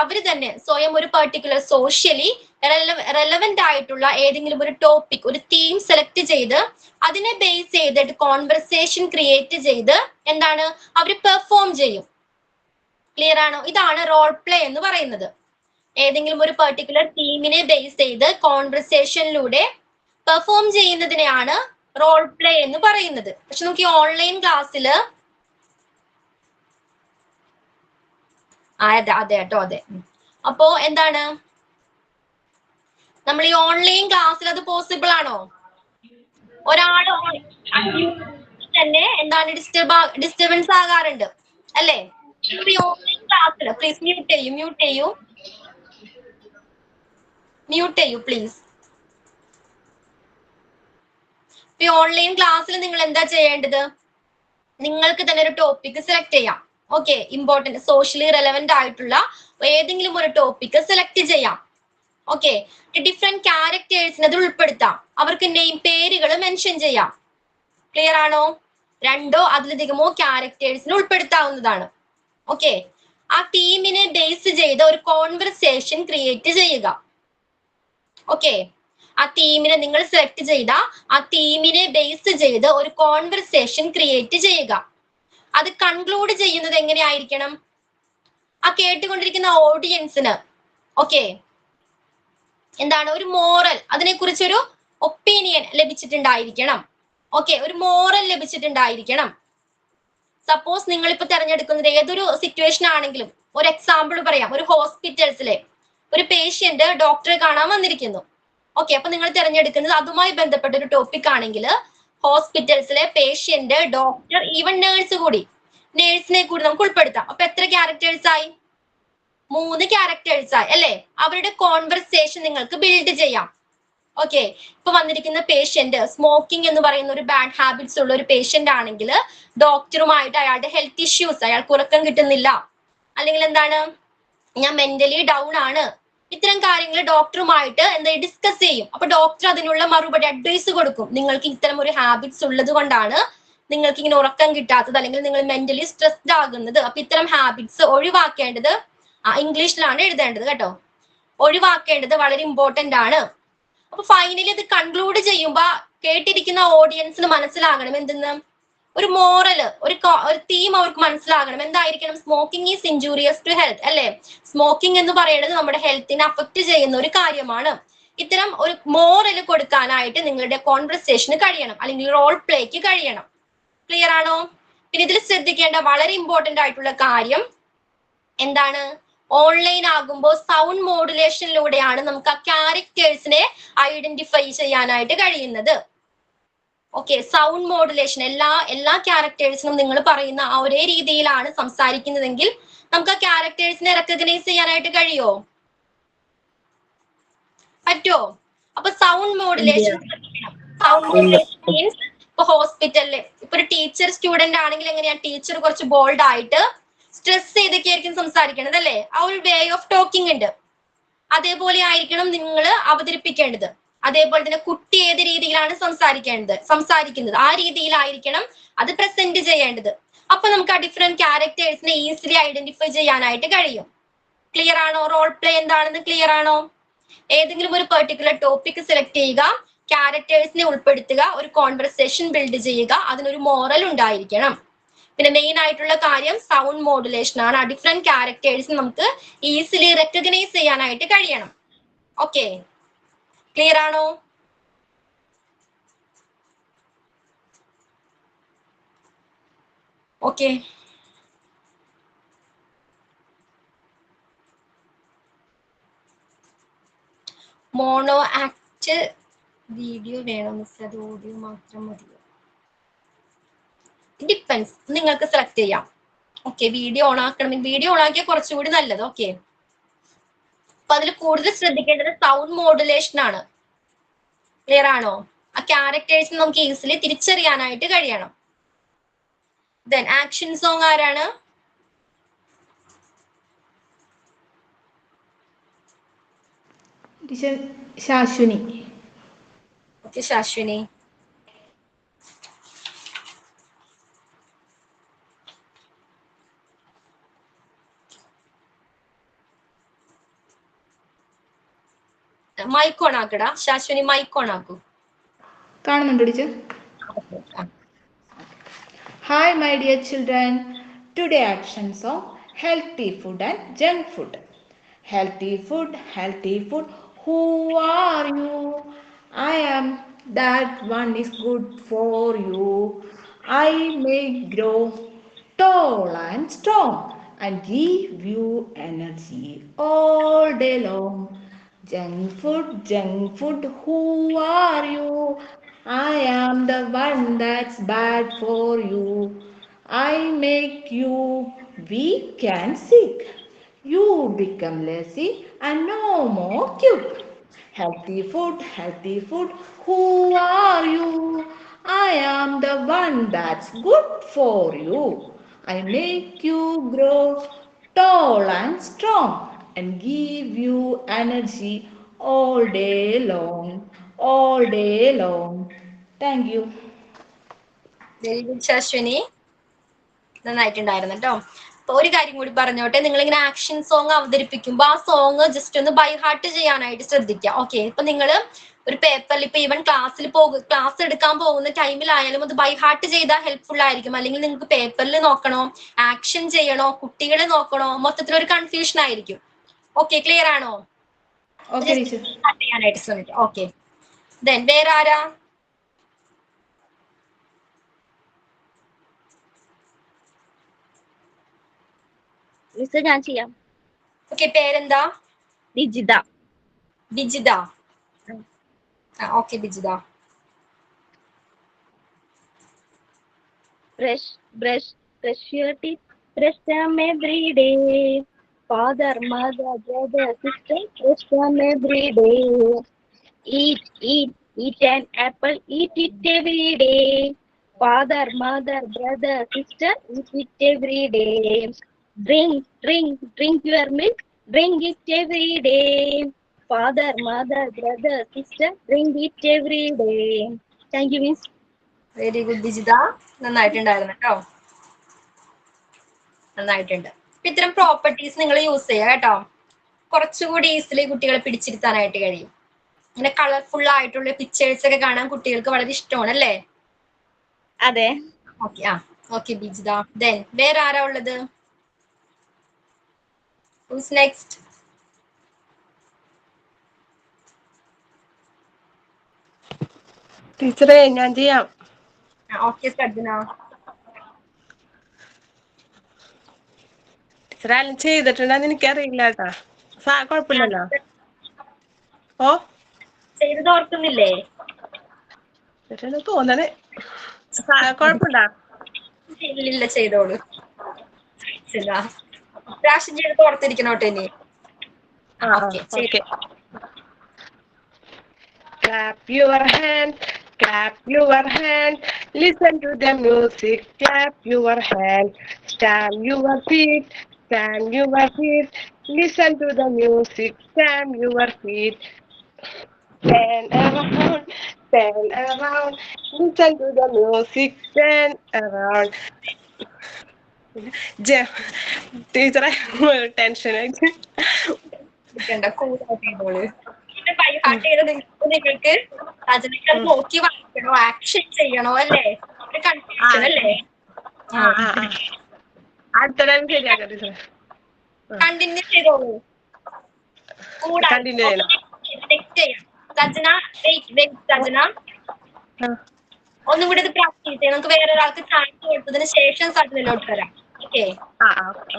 അവര് തന്നെ സ്വയം ഒരു പെർട്ടിക്കുലർ സോഷ്യലി റെലവെന്റ് ആയിട്ടുള്ള ഏതെങ്കിലും ഒരു ടോപ്പിക്, ഒരു തീം സെലക്ട് ചെയ്ത് അതിനെ ബേസ് ചെയ്തിട്ട് കോൺവെർസേഷൻ ക്രിയേറ്റ് ചെയ്ത് എന്താണ് അവര് പെർഫോം ചെയ്യും. ക്ലിയർ ആണോ? ഇതാണ് റോൾ പ്ലേ എന്ന് പറയുന്നത്. ഏതെങ്കിലും ഒരു പെർട്ടിക്കുലർ തീമിനെ ബേസ് ചെയ്ത് കോൺവെർസേഷനിലൂടെ പെർഫോം ചെയ്യുന്നതിനെയാണ് റോൾ പ്ലേ എന്ന് പറയുന്നത്. പക്ഷെ നമുക്ക് ഈ ഓൺലൈൻ ക്ലാസ്സിൽ അതെ കേട്ടോ, അതെ. അപ്പോ എന്താണ് നമ്മൾ ഈ ഓൺലൈൻ ക്ലാസ്സിൽ അത് പോസിബിൾ ആണോ? ഒരാള് തന്നെ എന്താണ് ഡിസ്റ്റർബൻസ് ആകാറുണ്ട് അല്ലേ? ഈ ഓൺലൈൻ ക്ലാസ്സിൽ പ്ലീസ് മ്യൂട്ട് ചെയ്യൂ പ്ലീസ്. ഈ ഓൺലൈൻ ക്ലാസ്സിൽ നിങ്ങൾ എന്താ ചെയ്യേണ്ടത്? നിങ്ങൾക്ക് തന്നെ ഒരു ടോപ്പിക് സെലക്ട് ചെയ്യാം. ഓക്കെ, ഇമ്പോർട്ടന്റ് സോഷ്യലി റെലവെന്റ് ആയിട്ടുള്ള ഏതെങ്കിലും ഒരു ടോപ്പിക് സെലക്ട് ചെയ്യാം. ഓക്കെ, ഡിഫറെന്റ് ക്യാരക്ടേഴ്സിനെ അത് ഉൾപ്പെടുത്താം. അവർക്ക് നെയിം പേരുകൾ മെൻഷൻ ചെയ്യാം. ക്ലിയർ ആണോ? 2ഓ അതിലധികമോ ക്യാരക്ടേഴ്സിനെ ഉൾപ്പെടുത്താവുന്നതാണ്. ഓക്കെ, ആ ടീമിനെ ബേസ് ചെയ്ത് ഒരു കോൺവെർസേഷൻ ക്രിയേറ്റ് ചെയ്യുക. ഓക്കെ, ആ ടീമിനെ നിങ്ങൾ സെലക്ട് ചെയ്ത ആ ടീമിനെ ബേസ് ചെയ്ത് ഒരു കോൺവെർസേഷൻ ക്രിയേറ്റ് ചെയ്യുക. അത് കൺക്ലൂഡ് ചെയ്യുന്നത് എങ്ങനെയായിരിക്കണം? ആ കേട്ടുകൊണ്ടിരിക്കുന്ന ഓഡിയൻസിന് ഓക്കെ എന്താണ് ഒരു മോറൽ, അതിനെക്കുറിച്ചൊരു ഒപ്പീനിയൻ ലഭിച്ചിട്ടുണ്ടായിരിക്കണം. ഓക്കെ, ഒരു മോറൽ ലഭിച്ചിട്ടുണ്ടായിരിക്കണം. സപ്പോസ് നിങ്ങൾ ഇപ്പൊ തിരഞ്ഞെടുക്കുന്നത് ഏതൊരു സിറ്റുവേഷൻ ആണെങ്കിലും, ഒരു എക്സാമ്പിൾ പറയാം. ഒരു ഹോസ്പിറ്റൽസിലെ ഒരു പേഷ്യന്റ് ഡോക്ടറെ കാണാൻ വന്നിരിക്കുന്നു. ഓക്കെ, അപ്പൊ നിങ്ങൾ തിരഞ്ഞെടുക്കുന്നത് അതുമായി ബന്ധപ്പെട്ട ഒരു ടോപ്പിക് ആണെങ്കിൽ ഹോസ്പിറ്റൽസിലെ പേഷ്യന്റ്, ഡോക്ടർ, ഈവൻ നേഴ്സ് കൂടി, നേഴ്സിനെ കൂടി നമുക്ക് ഉൾപ്പെടുത്താം. അപ്പൊ എത്ര ക്യാരക്ടേഴ്സ് ആയി? 3 ക്യാരക്ടേഴ്സ് ആയി അല്ലെ? അവരുടെ കോൺവെർസേഷൻ നിങ്ങൾക്ക് ബിൽഡ് ചെയ്യാം. ഓക്കെ, ഇപ്പൊ വന്നിരിക്കുന്ന പേഷ്യന്റ് സ്മോക്കിംഗ് എന്ന് പറയുന്ന ഒരു ബാഡ് ഹാബിറ്റ്സ് ഉള്ള ഒരു പേഷ്യന്റ് ആണെങ്കിൽ ഡോക്ടറുമായിട്ട് അയാളുടെ ഹെൽത്ത് ഇഷ്യൂസ്, അയാൾക്ക് ഉറക്കം കിട്ടുന്നില്ല, അല്ലെങ്കിൽ എന്താണ് ഞാൻ മെന്റലി ഡൗൺ ആണ്, ഇത്തരം കാര്യങ്ങൾ ഡോക്ടറുമായിട്ട് എന്താ ഡിസ്കസ് ചെയ്യും. അപ്പൊ ഡോക്ടർ അതിനുള്ള മറുപടി അഡ്വൈസ് കൊടുക്കും. നിങ്ങൾക്ക് ഇത്തരം ഒരു ഹാബിറ്റ്സ് ഉള്ളത് കൊണ്ടാണ് നിങ്ങൾക്ക് ഇങ്ങനെ ഉറക്കം കിട്ടാത്തത്, അല്ലെങ്കിൽ നിങ്ങൾ മെന്റലി സ്ട്രെസ്ഡ് ആകുന്നത്. അപ്പൊ ഇത്തരം ഹാബിറ്റ്സ് ഒഴിവാക്കേണ്ടത്, ഇംഗ്ലീഷിലാണ് എഴുതേണ്ടത് കേട്ടോ, ഒഴിവാക്കേണ്ടത് വളരെ ഇമ്പോർട്ടന്റ് ആണ്. അപ്പൊ ഫൈനലി ഇത് കൺക്ലൂഡ് ചെയ്യുമ്പോ കേട്ടിരിക്കുന്ന ഓഡിയൻസിന് മനസ്സിലാകണം എന്തെന്ന്, ഒരു മോറല്, ഒരു തീം അവർക്ക് മനസ്സിലാകണം. എന്തായിരിക്കണം? Smoking is injurious to health അല്ലെ? സ്മോക്കിംഗ് എന്ന് പറയുന്നത് നമ്മുടെ ഹെൽത്തിനെ അഫക്ട് ചെയ്യുന്ന ഒരു കാര്യമാണ്. ഇത്തരം ഒരു മോറല് കൊടുക്കാനായിട്ട് നിങ്ങളുടെ കോൺവെർസേഷന് കഴിയണം, അല്ലെങ്കിൽ റോൾ പ്ലേക്ക് കഴിയണം. ക്ലിയർ ആണോ? പിന്നെ ഇതിൽ ശ്രദ്ധിക്കേണ്ട വളരെ ഇമ്പോർട്ടന്റ് ആയിട്ടുള്ള കാര്യം എന്താണ്? ഓൺലൈൻ ആകുമ്പോൾ സൗണ്ട് മോഡുലേഷനിലൂടെയാണ് നമുക്ക് ആ ക്യാരക്ടേഴ്സിനെ ഐഡന്റിഫൈ ചെയ്യാനായിട്ട് കഴിയുന്നത്. ഓക്കെ, സൗണ്ട് മോഡുലേഷൻ, എല്ലാ ക്യാരക്ടേഴ്സിനും നിങ്ങൾ പറയുന്ന ആ ഒരേ രീതിയിലാണ് സംസാരിക്കുന്നതെങ്കിൽ നമുക്ക് ആ ക്യാരക്ടേഴ്സിനെ റെക്കഗ്നൈസ് ചെയ്യാനായിട്ട് കഴിയോ? പറ്റോ? അപ്പൊ സൗണ്ട് മോഡുലേഷൻ മീൻസ് ഇപ്പൊ ഹോസ്പിറ്റലില് ഇപ്പൊ ഒരു ടീച്ചർ സ്റ്റുഡന്റ് ആണെങ്കിൽ എങ്ങനെയാ? ടീച്ചർ കുറച്ച് ബോൾഡ് ആയിട്ട് സ്ട്രെസ് ചെയ്തൊക്കെ ആയിരിക്കും സംസാരിക്കേണ്ടത് അല്ലെ? ആ ഒരു വേ ഓഫ് ടോക്കിംഗ് ഉണ്ട്. അതേപോലെ ആയിരിക്കണം നിങ്ങൾ അവതരിപ്പിക്കേണ്ടത്. അതേപോലെ തന്നെ കുട്ടി ഏത് രീതിയിലാണ് സംസാരിക്കുന്നത് ആ രീതിയിലായിരിക്കണം അത് പ്രസന്റ് ചെയ്യേണ്ടത്. അപ്പൊ നമുക്ക് ആ ഡിഫറെന്റ് ക്യാരക്ടേഴ്സിനെ ഈസിലി ഐഡന്റിഫൈ ചെയ്യാനായിട്ട് കഴിയും. ക്ലിയർ ആണോ? റോൾ പ്ലേ എന്താണെന്ന് ക്ലിയർ ആണോ? ഏതെങ്കിലും ഒരു പെർട്ടിക്കുലർ ടോപ്പിക് സെലക്ട് ചെയ്യുക, ക്യാരക്ടേഴ്സിനെ ഉൾപ്പെടുത്തുക, ഒരു കോൺവെർസേഷൻ ബിൽഡ് ചെയ്യുക, അതിനൊരു മോറൽ ഉണ്ടായിരിക്കണം. പിന്നെ മെയിൻ ആയിട്ടുള്ള കാര്യം സൗണ്ട് മോഡുലേഷൻ ആണ്. ആ ഡിഫറെന്റ് ക്യാരക്ടേഴ്സ് നമുക്ക് ഈസിലി റെക്കഗ്നൈസ് ചെയ്യാനായിട്ട് കഴിയണം. ഓക്കെ, ക്ലിയർ ആണോ? ഓക്കെ, മോണോ ആക്ട് വീഡിയോ വേണം മിസ്, അത് ഓഡിയോ മാത്രം മതിയോ? ഡിപ്പെൻസ്, നിങ്ങൾക്ക് സെലക്ട് ചെയ്യാം. ഓക്കെ, വീഡിയോ ഓൺ ആക്കണമെങ്കിൽ വീഡിയോ ഓൺ ആക്കിയാൽ കുറച്ചുകൂടി നല്ലത്. ഓക്കെ, അപ്പൊ അതിൽ കൂടുതൽ ശ്രദ്ധിക്കേണ്ടത് സൗണ്ട് മോഡുലേഷൻ ആണ്. ക്ലിയർ ആണോ? ആ ക്യാരക്ടേഴ്സിന് നമുക്ക് ഈസിലി തിരിച്ചറിയാനായിട്ട് കഴിയണം. ദെൻ ആക്ഷൻ സോങ് ആരാണ്? Shashwini. Okay, Shashwini. Mike on ആക്കടാ ശാശ്വിനി, മൈക്ക് ഓൺ ആക്കൂ. കാണുന്നുണ്ടോ teacher? Hi my dear children, today action song healthy food and junk food. Healthy food, who are you? I am that one is good for you. I may grow tall and strong and give you energy all day long. Junk food, who are you? I am the one that's bad for you. I make you weak and sick. You become lazy and no more cute. Healthy food, who are you? I am the one that's good for you. I make you grow tall and strong and give you energy all day long, all day long. Thank you. Very good Shashwini, നന്നായിട്ടുണ്ടായിരുന്നു കേട്ടോ. അപ്പൊ ഒരു കാര്യം കൂടി പറഞ്ഞോട്ടെ, നിങ്ങൾ ഇങ്ങനെ ആക്ഷൻ സോങ് അവതരിപ്പിക്കുമ്പോൾ ആ സോങ് ജസ്റ്റ് ഒന്ന് ബൈ ഹാർട്ട് ചെയ്യാനായിട്ട് ശ്രദ്ധിക്കുക. ഓക്കെ, ഇപ്പൊ നിങ്ങൾ ഒരു പേപ്പറിൽ ഇപ്പൊ ഈവൻ ക്ലാസ് എടുക്കാൻ പോകുന്ന ടൈമിലായാലും അത് ബൈ ഹാർട്ട് ചെയ്താൽ ഹെൽപ്ഫുൾ ആയിരിക്കും. അല്ലെങ്കിൽ നിങ്ങൾക്ക് പേപ്പറിൽ നോക്കണോ, ആക്ഷൻ ചെയ്യണോ, കുട്ടികളെ നോക്കണോ, മൊത്തത്തിൽ ഒരു കൺഫ്യൂഷൻ ആയിരിക്കും. ഓക്കെ, ക്ലിയർ ആണോ? ചെയ്യാനായിട്ട് ശ്രമിക്കാം. ഓക്കെ, ദെൻ വേറെ ആരാ? ഞാൻ ചെയ്യാം. ഓക്കെ, പേരെന്താ? Bijitha. Bijitha. Okay Bijitha. Brush your teeth, brush them every day. Father, mother, brother, sister, brush them every day. Eat an apple, eat it every day. Father, mother, brother, sister, eat it every day. Drink your milk, drink it every day. Father, mother, brother, sister, drink it every day. Thank you, Miss. Very good Bijitha, നന്നായിട്ടുണ്ടായിരുന്നു കേട്ടോ, നന്നായിട്ടുണ്ട്. ഇത്തരം പ്രോപ്പർട്ടീസ് നിങ്ങൾ യൂസ് ചെയ്യുക കേട്ടോ, കുറച്ചുകൂടി ഈസിലി കുട്ടികളെ പിടിച്ചിരുത്താനായിട്ട് കഴിയും. ഇങ്ങനെ കളർഫുൾ ആയിട്ടുള്ള പിക്ചേഴ്സ് ഒക്കെ കാണാൻ കുട്ടികൾക്ക് വളരെ ഇഷ്ടമാണ് അല്ലേ? അതെ. Okay, okay Bijitha. ദെൻ വേറെ ആരാ ഉള്ളത്? Who's next? ടീച്ചറെ ഞാൻ ചെയ്യാം. ഓക്കെ സജ്ജന. ടീച്ചറെ അല്ല ചെയ്തിട്ടുണ്ടെന്ന് എനിക്കറിയില്ല കേട്ടാ. കുഴപ്പമില്ലല്ലോ. ഓ ചെയ്തത് ഓർക്കുന്നില്ലേ? തോന്നണേ. കുഴപ്പമില്ല. ഇല്ല ചെയ്തോളൂ. പ്രാവശ്യം ചെയ്ത് ഓർത്തിരിക്കണോട്ടെ ഇനി. Okay. Clap your hands, clap your hands, listen to the music, clap your hands, stamp your feet, listen to the music, stamp your feet, turn around, listen to the music, turn around. ടീച്ചറെ ടെൻഷൻ ആയിട്ട് നിങ്ങൾക്ക് അതിനൊക്കെ നോക്കി വായിക്കണോ, ആക്ഷൻ ചെയ്യണോ അല്ലേ? ഒരു കൺഫ്യൂഷൻ അല്ലേ? കണ്ടിന്യൂ ചെയ്തോളൂ. സജ്ജന സജ്ജന ഒന്നും കൂടി ഇത് പ്രാക്ടീസ് ചെയ്യാം. നമുക്ക് വേറെ ഒരാൾക്ക് ചാൻസ് കൊടുത്തതിന് ശേഷം സജ്ജനിലോട്ട് വരാം.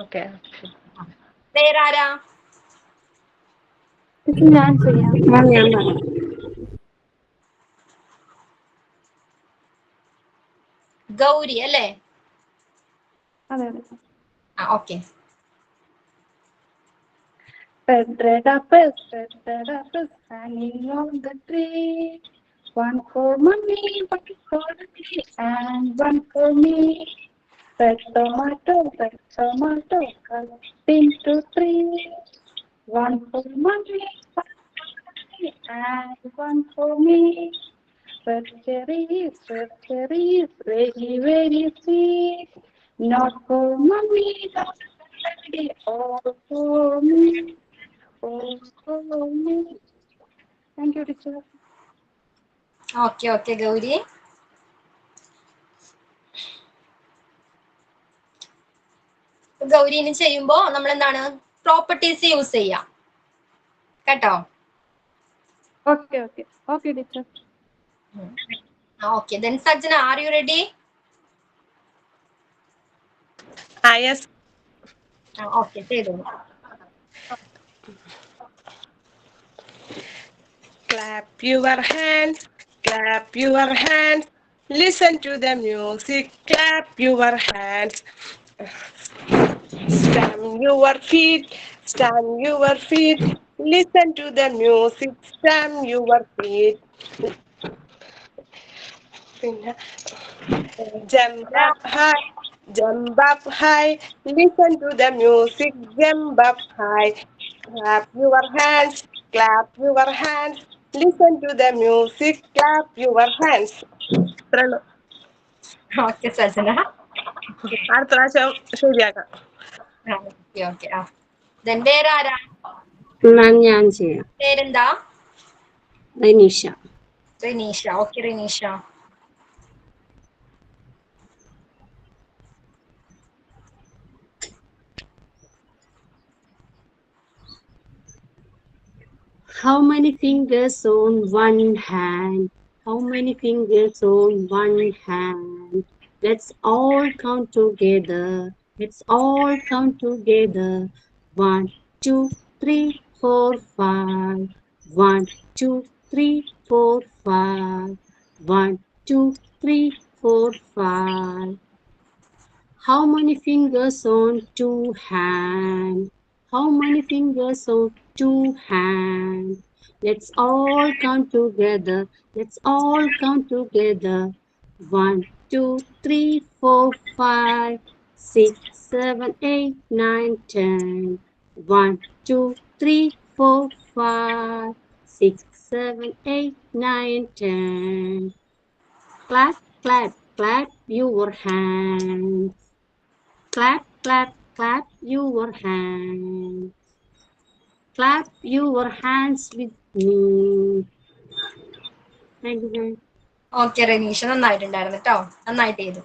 ഓക്കെ, വേറെ ആരാ? ഞാൻ ചെയ്യാം. ഗൗരി അല്ലേ? അതെ. Okay. Red apples hanging on the tree. One for mommy, one for me, and one for me. Red tomato, cut into three. One for mommy, and one for me. Red cherries, very, very sweet. Not for mommy, not for daddy, all for me. All for me. Thank you, teacher. Okay Gauri. ഗൗരിന് ചെയ്യുമ്പോ നമ്മൾ എന്താണ് പ്രോപ്പർട്ടീസ് യൂസ് ചെയ്യാം കേട്ടോ. Okay teacher. Okay, then Sajjana, are you ready? Yes. Okay, ചെയ്തോളൂ. Clap your hands, listen to the music, clap your hands, stamp your feet, listen to the music, stamp your feet, പിന്നെ jump up high, jump up high, listen to the music, jump up high, clap your hands, clap your hands, listen to the music, clap your hands. ഇത്രയുള്ളൂ. ഓക്കെ സജന. അടുത്ത പ്രാവശ്യം ശരിയാക്കാം. Okay okay. ദെൻ വേറെ ആരാ? ഞാൻ ചെയ്യാം. പേരെന്താ? Rineesha. Rineesha. Okay Rineesha. How many fingers on one hand? How many fingers on one hand? Let's all count together. Let's all count together. 1, 2, 3, 4, 5. 1, 2, 3, 4, 5. 1, 2, 3, 4, 5. How many fingers on two hands? How many fingers on two hands? Let's all count together. Let's all count together. 1, 2, 3, 4, 5, 6, 7, 8, 9, 10. 1, 2, 3, 4, 5, 6, 7, 8, 9, 10. Clap, clap, clap your hands. Clap, clap, clap your hands. Clap your hands with me. Thank you. Okay Ranisha, നന്നായിട്ടുണ്ടായിരുന്നു കേട്ടോ, നന്നായിട്ട് ചെയ്തു.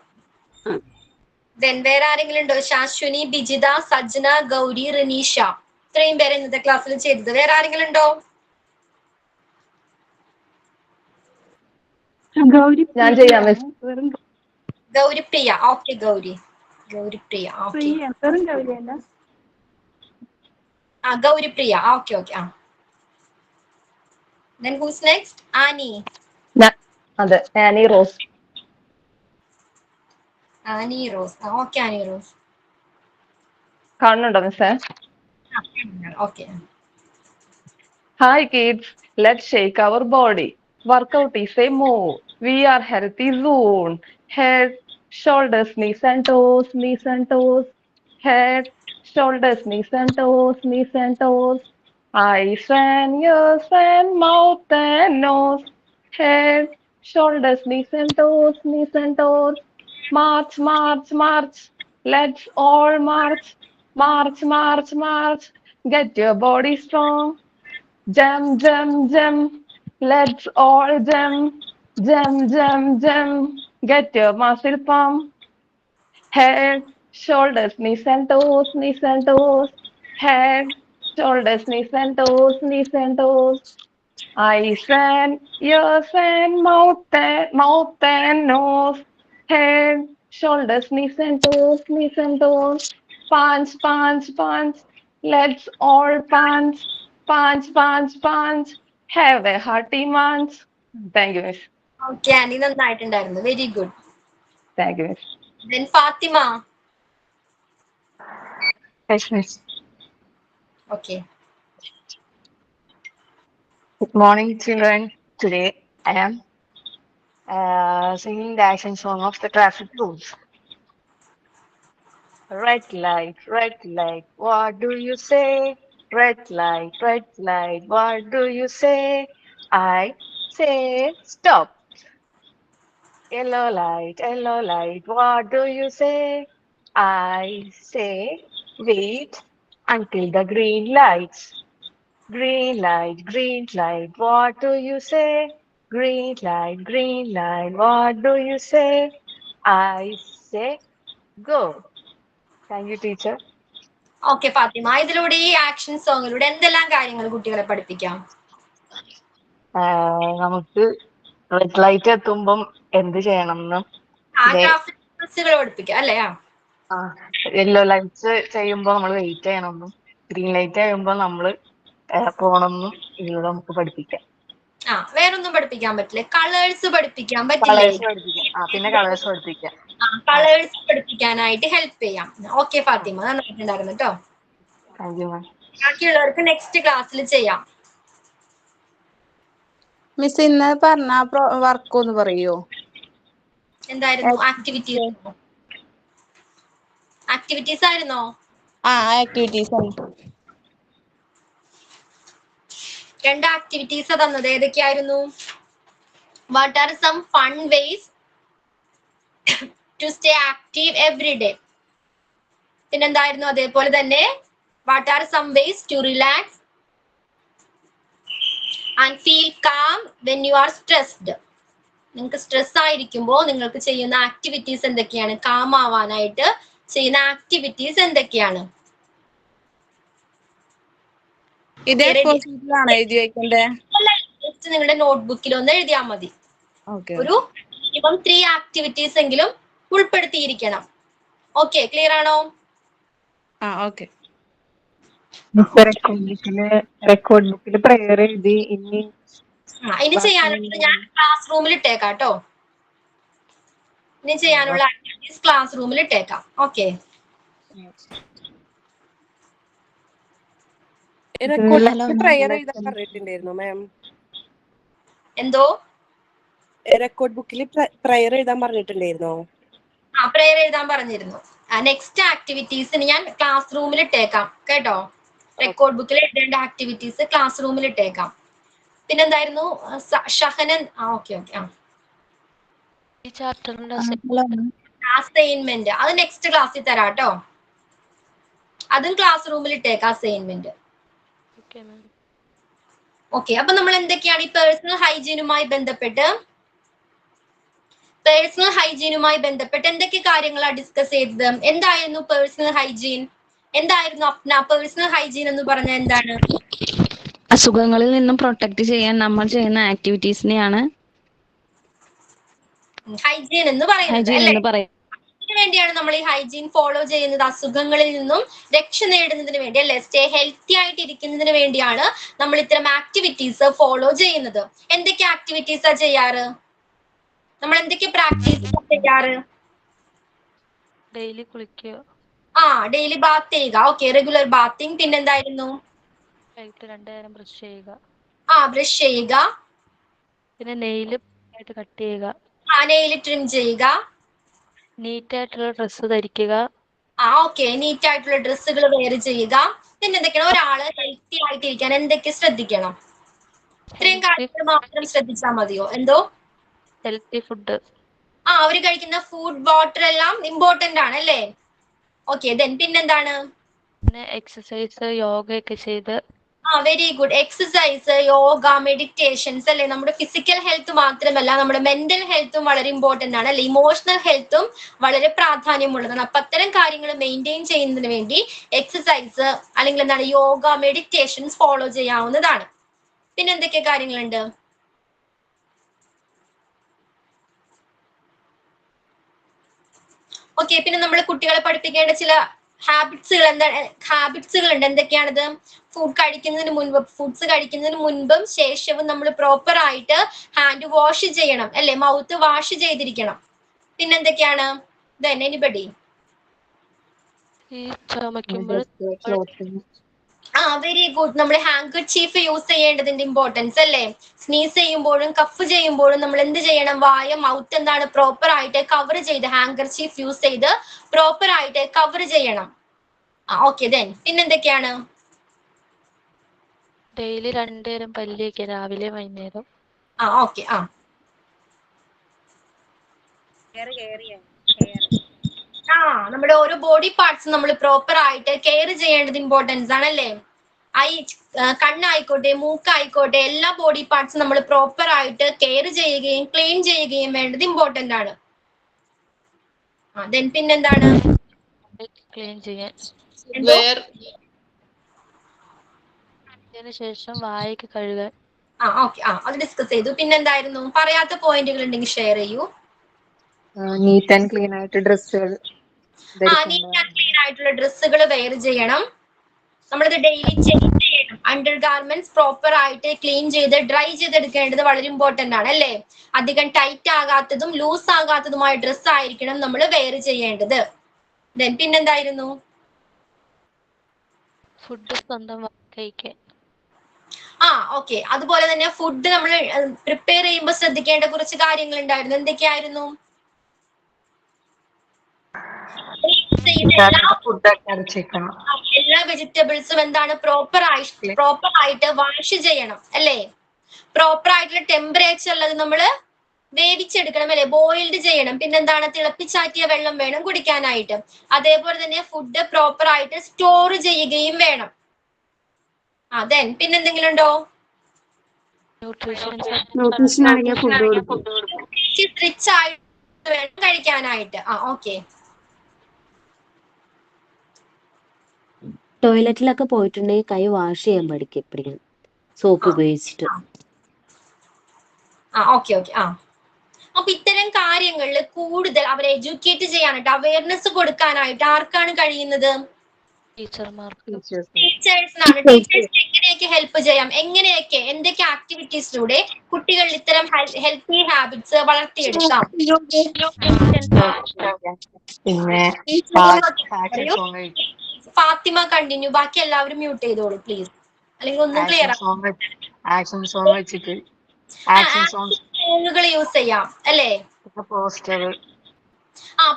ദെൻ വേറെ ആരെങ്കിലും ഉണ്ടോ? ശാശ്വനി, ബിജിത, സജ്ന, ഗൗരി, റനീഷ, ഇത്രയും പേരെ ഇന്നത്തെ ക്ലാസ്സിൽ ചെയ്തത്. വേറെ ആരെങ്കിലും ഉണ്ടോ? ഞാൻ ചെയ്യാം miss. Gauripriya. Okay Gauri. Gauripriya. Okay. Gauripriya. Okay okay. Then who's next? Annie. അതെ, Annie rose. Annie Rose. Okay, Annie Rose. കാണുന്നുണ്ടോ മിസ്സേ? Okay. Hi kids, let's shake our body. Workout is a move. We are healthy zone. Head, shoulders, knees and toes, knees and toes. Head, shoulders, knees and toes, knees and toes. Eyes and ears and mouth and nose. Head, shoulders, knees and toes, knees and toes. March, march, march. Let's all march. March, march, march. Get your body strong. Jump, jump, jump. Let's all jump. Jump, jump, jump. Get your muscle pump. Head, shoulders, knees and toes, knees and toes. Head, shoulders, knees and toes, knees and toes. Eyes and ears and mouth and nose. Head, shoulders, knees and toes, knees and toes. Punch, punch, punch. Let's all punch. Punch, punch, punch. Have a hearty munch. Thank you, miss. Okay, Annie, നന്നായിട്ടുണ്ടായിരുന്നു. Very good. Thank you, miss. Then Fatima. Yes, miss. Okay. Good morning, children. Today I am singing the action song of the traffic rules. Red light, what do you say? Red light, what do you say? I say stop. Yellow light, what do you say? I say wait until the green lights. Green light, what do you say? Green light, what do you say? I say go. Thank you, teacher. Okay, Fatima. ഇതിലൂടെ ഈ ആക്ഷൻ സോങ്ങിലൂടെ എന്തെല്ലാം കാര്യങ്ങൾ കുട്ടികളെ പഠിപ്പിക്കാം? നമുക്ക് റെഡ് ലൈറ്റ് എത്തുമ്പം എന്ത് ചെയ്യണം എന്ന്, പഠിപ്പിക്കാം അല്ലേ? യെല്ലോ ലൈറ്റ്സ് ചെയ്യുമ്പോൾ നമ്മൾ വെയിറ്റ് ചെയ്യണമെന്നും, ഗ്രീൻ ലൈറ്റ് ചെയ്യുമ്പോൾ നമ്മൾ പോണമെന്നും ഇതിലൂടെ നമുക്ക് പഠിപ്പിക്കാം. വേറൊന്നും പഠിപ്പിക്കാൻ പറ്റില്ലേ? കളേഴ്സ് പഠിപ്പിക്കാൻ പറ്റില്ലേ? പിന്നെ കളേഴ്സ് പഠിപ്പിക്കാം. കളേഴ്സ് പഠിപ്പിക്കാനായിട്ട് ഹെൽപ്പ് ചെയ്യാം. ഓക്കെ ഫാത്തിമ, നന്നായിട്ടുണ്ടായിരുന്നു കേട്ടോ. ബാക്കിയുള്ളവർക്ക് നെക്സ്റ്റ് ക്ലാസ്സിൽ ചെയ്യാം. മിസ് ഇന്ന് പറഞ്ഞ വർക്ക് ഒന്ന് പറയോ? എന്തായിരുന്നു? ആക്ടിവിറ്റീസ് ആയിരുന്നോ? ആക്ടിവിറ്റീസ് ആണ്. 2 ആക്ടിവിറ്റീസ് തന്നത്. ഏതൊക്കെയായിരുന്നു? What are some fun ways to stay active every day? പിന്നെന്തായിരുന്നു? അതേപോലെ തന്നെ what are some ways to relax and feel calm when you are stressed? നിങ്ങൾക്ക് സ്ട്രെസ് ആയിരിക്കുമ്പോൾ നിങ്ങൾക്ക് ചെയ്യുന്ന ആക്ടിവിറ്റീസ് എന്തൊക്കെയാണ്? കാം ആവാനായിട്ട് ചെയ്യുന്ന ആക്ടിവിറ്റീസ് എന്തൊക്കെയാണ്? നിങ്ങളുടെ നോട്ട്ബുക്കിൽ ഒന്ന് എഴുതിയാൽ മതി. ഒരു മിനിമം 3 ആക്ടിവിറ്റീസ് എങ്കിലും ഉൾപ്പെടുത്തിയിരിക്കണം. ഓക്കെ, ക്ലിയർ ആണോ? റെക്കോർഡ് ബുക്കിൽ പ്രയർ എഴുതി. ഇനി ചെയ്യാനുള്ളത് ഞാൻ ക്ലാസ് റൂമിൽ ഇട്ടേക്കാം കേട്ടോ. ഇനി ചെയ്യാനുള്ള ആക്ടിവിറ്റീസ് ക്ലാസ് റൂമിൽ ഇട്ടേക്കാം. ഓക്കെ, പ്രയർ എഴുതാൻ പറഞ്ഞിട്ടുണ്ടായിരുന്നു മാം. എന്തോ? റെക്കോർഡ് ബുക്കിൽ പ്രയർ എഴുതാൻ പറഞ്ഞിട്ടുണ്ടായിരുന്നോ? പ്രയർ എഴുതാൻ പറഞ്ഞിരുന്നു. നെക്സ്റ്റ് ആക്ടിവിറ്റീസിന് ഞാൻ ക്ലാസ് റൂമിൽ ഇട്ടേക്കാം കേട്ടോ. റെക്കോർഡ് ബുക്കിൽ എഴുതേണ്ട ആക്ടിവിറ്റീസ് ക്ലാസ് റൂമിൽ ഇട്ടേക്കാം. പിന്നെന്തായിരുന്നു? ഷഹനൻ. ഓക്കെ. അസൈൻമെന്റ് അത് നെക്സ്റ്റ് ക്ലാസ്സിൽ തരാം കേട്ടോ. അതും ക്ലാസ് റൂമിൽ ഇട്ടേക്കാം അസൈൻമെന്റ്. ഓക്കെ, അപ്പൊ നമ്മൾ എന്തൊക്കെയാണ് ഈ പേഴ്സണൽ ഹൈജീനുമായി ബന്ധപ്പെട്ട് എന്തൊക്കെ കാര്യങ്ങളാണ് ഡിസ്കസ് ചെയ്തത്? എന്തായിരുന്നു പേഴ്സണൽ ഹൈജീൻ? എന്തായിരുന്നു അപ്ന പേഴ്സണൽ ഹൈജീൻ എന്ന് പറഞ്ഞാൽ എന്താണ്? അസുഖങ്ങളിൽ നിന്നും പ്രൊട്ടക്ട് ചെയ്യാൻ നമ്മൾ ചെയ്യുന്ന ആക്ടിവിറ്റീസിനെയാണ് ഹൈജീൻ എന്ന് പറയുന്നത്. അതിനു വേണ്ടിയാണ് നമ്മൾ ഈ ഹൈജീൻ ഫോളോ ചെയ്യുന്നത്. അസുഖങ്ങളിൽ നിന്നും രക്ഷ നേടുന്നതിന് വേണ്ടി അല്ലെ, സ്റ്റേ ഹെൽത്തി ആയിട്ട് ഇരിക്കുന്നതിന് വേണ്ടിയാണ് നമ്മൾ ഇത്തരം ആക്ടിവിറ്റീസ് ഫോളോ ചെയ്യുന്നത്. എന്തൊക്കെ ആക്ടിവിറ്റീസാ ചെയ്യാറ്? നമ്മൾ എന്തൊക്കെ പ്രാക്ടീസ് ചെയ്യാറ്? ഡെയിലി കുളിക്കുക. ഡെയിലി ബാത്ത് ചെയ്യുക. Okay, regular bathing. പിന്നെന്തായിരുന്നു? 2 നേരം ബ്രഷ് ചെയ്യുക. ബ്രഷ് ചെയ്യുക. പിന്നെ നെയിൽ കട്ട് ചെയ്യുക. നെയിൽ ട്രിം ചെയ്യുക. നീറ്റ് ആയിട്ടുള്ള ഡ്രസ്സ് ധരിക്കുക. ഓക്കെ, നീറ്റ് ആയിട്ടുള്ള ഡ്രസ്സുകൾ വെയർ ചെയ്യുക. പിന്നെ എന്തൊക്കെയാണ്? ഒരാള് ഹെൽത്തി ആയിട്ടിരിക്കാൻ എന്തൊക്കെ ശ്രദ്ധിക്കണം? ഇത്രയും കാര്യങ്ങൾ മാത്രം ശ്രദ്ധിച്ചാൽ മതിയോ? എന്തോ? Healthy food. അവര് കഴിക്കുന്ന ഫുഡ്, വാട്ടർ എല്ലാം ഇമ്പോർട്ടന്റ് ആണ് അല്ലേ? ഓക്കെ, പിന്നെന്താണ്? പിന്നെ എക്സസൈസ്, യോഗ ഒക്കെ ചെയ്ത്. Very good. Exercise, yoga, meditations അല്ലെ. നമ്മുടെ ഫിസിക്കൽ ഹെൽത്ത് മാത്രമല്ല, നമ്മുടെ മെന്റൽ ഹെൽത്തും വളരെ ഇമ്പോർട്ടന്റ് ആണ് അല്ലെ. ഇമോഷണൽ ഹെൽത്തും വളരെ പ്രാധാന്യമുള്ളതാണ്. അപ്പൊ അത്തരം കാര്യങ്ങൾ മെയിൻറ്റെയിൻ ചെയ്യുന്നതിന് വേണ്ടി എക്സസൈസ് അല്ലെങ്കിൽ എന്താണ് യോഗ, മെഡിറ്റേഷൻസ് ഫോളോ ചെയ്യാവുന്നതാണ്. പിന്നെ എന്തൊക്കെ കാര്യങ്ങളുണ്ട്? ഓക്കെ, പിന്നെ നമ്മൾ കുട്ടികളെ പഠിപ്പിക്കേണ്ട ചില ഹാബിറ്റ്സുകൾ ഉണ്ട്. എന്തൊക്കെയാണത്? ഫുഡ്സ് കഴിക്കുന്നതിന് മുൻപും ശേഷവും നമ്മൾ പ്രോപ്പർ ആയിട്ട് ഹാൻഡ് വാഷ് ചെയ്യണം അല്ലെ, മൗത്ത് വാഷ് ചെയ്തിരിക്കണം. പിന്നെന്തൊക്കെയാണ്? എനിബഡി? Very good. നമ്മൾ ഹാൻകർചീഫ് യൂസ് ചെയ്യേണ്ടതിന്റെ ഇമ്പോർട്ടൻസ് അല്ലേ. സ്നീസ് ചെയ്യുമ്പോഴും കഫ് ചെയ്യുമ്പോഴും നമ്മൾ എന്ത് ചെയ്യണം? വായ, മൗത്ത് എന്താണ് പ്രോപ്പർ ആയിട്ട് കവർ ചെയ്ത് ഹാൻകർചീഫ് യൂസ് ചെയ്ത് പ്രോപ്പർ ആയിട്ട് കവർ ചെയ്യണം. ഓക്കെ, പിന്നെന്തൊക്കെയാണ്? ഡെയിലി 2 നേരം പല്ല് തേക്കുക, രാവിലെ വൈകുന്നേരം. ഓക്കെ. നമ്മുടെ ഓരോ ബോഡി പാർട്സും നമ്മൾ പ്രോപ്പർ ആയിട്ട് കെയർ ചെയ്യേണ്ടത് ഇമ്പോർട്ടൻസ് ആണല്ലേ. കണ്ണായിക്കോട്ടെ, മൂക്കായിക്കോട്ടെ, എല്ലാ ബോഡി പാർട്സും നമ്മൾ പ്രോപ്പർ ആയിട്ട് കെയർ ചെയ്യുകയും ക്ലീൻ ചെയ്യുകയും വേണ്ടത് ഇമ്പോർട്ടന്റ് ആണ്. പിന്നെന്താണ്? ക്ലീൻ ചെയ്യാൻ. ശേഷം വായൊക്കെ കഴുകാൻ. ഓക്കെ, അത് ഡിസ്കസ് ചെയ്തു. പിന്നെന്തായിരുന്നു? പറയാത്ത പോയിന്റുകൾ ഉണ്ടെങ്കിൽ ഷെയർ ചെയ്യൂ. നീറ്റ് ആൻഡ് ക്ലീൻ ആയിട്ട് ഡ്രസ്സുകൾ. നീറ്റ് ആൻഡ് ക്ലീൻ ആയിട്ടുള്ള ഡ്രസ്സുകൾ വെയർ ചെയ്യണം. നമ്മളിത് ഡെയിലി ചേഞ്ച് ചെയ്യണം. അണ്ടർ ഗാർമെന്റ്സ് പ്രോപ്പർ ആയിട്ട് ക്ലീൻ ചെയ്ത് ഡ്രൈ ചെയ്തെടുക്കേണ്ടത് വളരെ ഇമ്പോർട്ടന്റ് ആണ് അല്ലേ. അധികം ടൈറ്റ് ആകാത്തതും ലൂസ് ആകാത്തതുമായ ഡ്രസ്സ് ആയിരിക്കണം നമ്മൾ വെയർ ചെയ്യേണ്ടത്. പിന്നെന്തായിരുന്നു? ഫുഡ് സ്വന്തം കഴിക്കാൻ. ഓക്കെ, അതുപോലെ തന്നെ ഫുഡ് നമ്മൾ പ്രിപ്പയർ ചെയ്യുമ്പോൾ ശ്രദ്ധിക്കേണ്ട കുറച്ച് കാര്യങ്ങൾ ഉണ്ടായിരുന്നു. എന്തൊക്കെയായിരുന്നു? യൂസ് ചെയ്യുന്ന ഫുഡൊക്കെ അരച്ചേക്കണം. എല്ലാ വെജിറ്റബിൾസും എന്താണ് പ്രോപ്പർ ആയിട്ട് വാഷ് ചെയ്യണം അല്ലേ? പ്രോപ്പർ ആയിട്ടുള്ള ടെമ്പറേച്ചറിൽ അത് നമ്മള് വേവിച്ചെടുക്കണം അല്ലെ? ബോയിൽഡ് ചെയ്യണം. പിന്നെന്താണ് തിളപ്പിച്ചാറ്റിയ വെള്ളം വേണം കുടിക്കാനായിട്ട്. അതേപോലെ തന്നെ ഫുഡ് പ്രോപ്പർ ആയിട്ട് സ്റ്റോർ ചെയ്യുകയും വേണം. അതെ പിന്നെന്തെങ്കിലും ഉണ്ടോ? ന്യൂട്രീഷൻ അടങ്ങിയ ഫുഡ് കൊടുക്കും. റിച്ച് ആയിട്ട് വേണം കഴിക്കാനായിട്ട്. ഓക്കെ. ടോയ്ലറ്റിലൊക്കെ പോയിട്ടുണ്ടെങ്കിൽ കൈ വാഷ് ചെയ്യാൻ പഠിക്കണം സോപ്പ് ഉപയോഗിച്ചിട്ട്. ഓക്കെ. അപ്പൊ ഇത്തരം കാര്യങ്ങളിൽ കൂടുതൽ അവരെ എഡ്യൂക്കേറ്റ് ചെയ്യാനായിട്ട് അവയർനെസ് കൊടുക്കാനായിട്ട് ആർക്കാണ് കഴിയുന്നത്? ടീച്ചേഴ്സിനാണ്. ടീച്ചേഴ്സിന് എങ്ങനെയൊക്കെ ഹെൽപ്പ് ചെയ്യാം? എന്തൊക്കെ ആക്ടിവിറ്റീസിലൂടെ കുട്ടികളിൽ ഇത്തരം ഹെൽത്തി ഹാബിറ്റ്സ് വളർത്തിയെടുക്കാം? പിന്നെ ഫാത്തിമ കണ്ടിന്യൂ. ബാക്കി എല്ലാവരും മ്യൂട്ട് ചെയ്തോളൂ പ്ലീസ്, അല്ലെങ്കിൽ ഒന്നും ക്ലിയർ ആക്ഷൻ സോങ് വെച്ചിട്ട് സോങ്ങുകൾ യൂസ് ചെയ്യാം അല്ലേ? പോസ്റ്റർ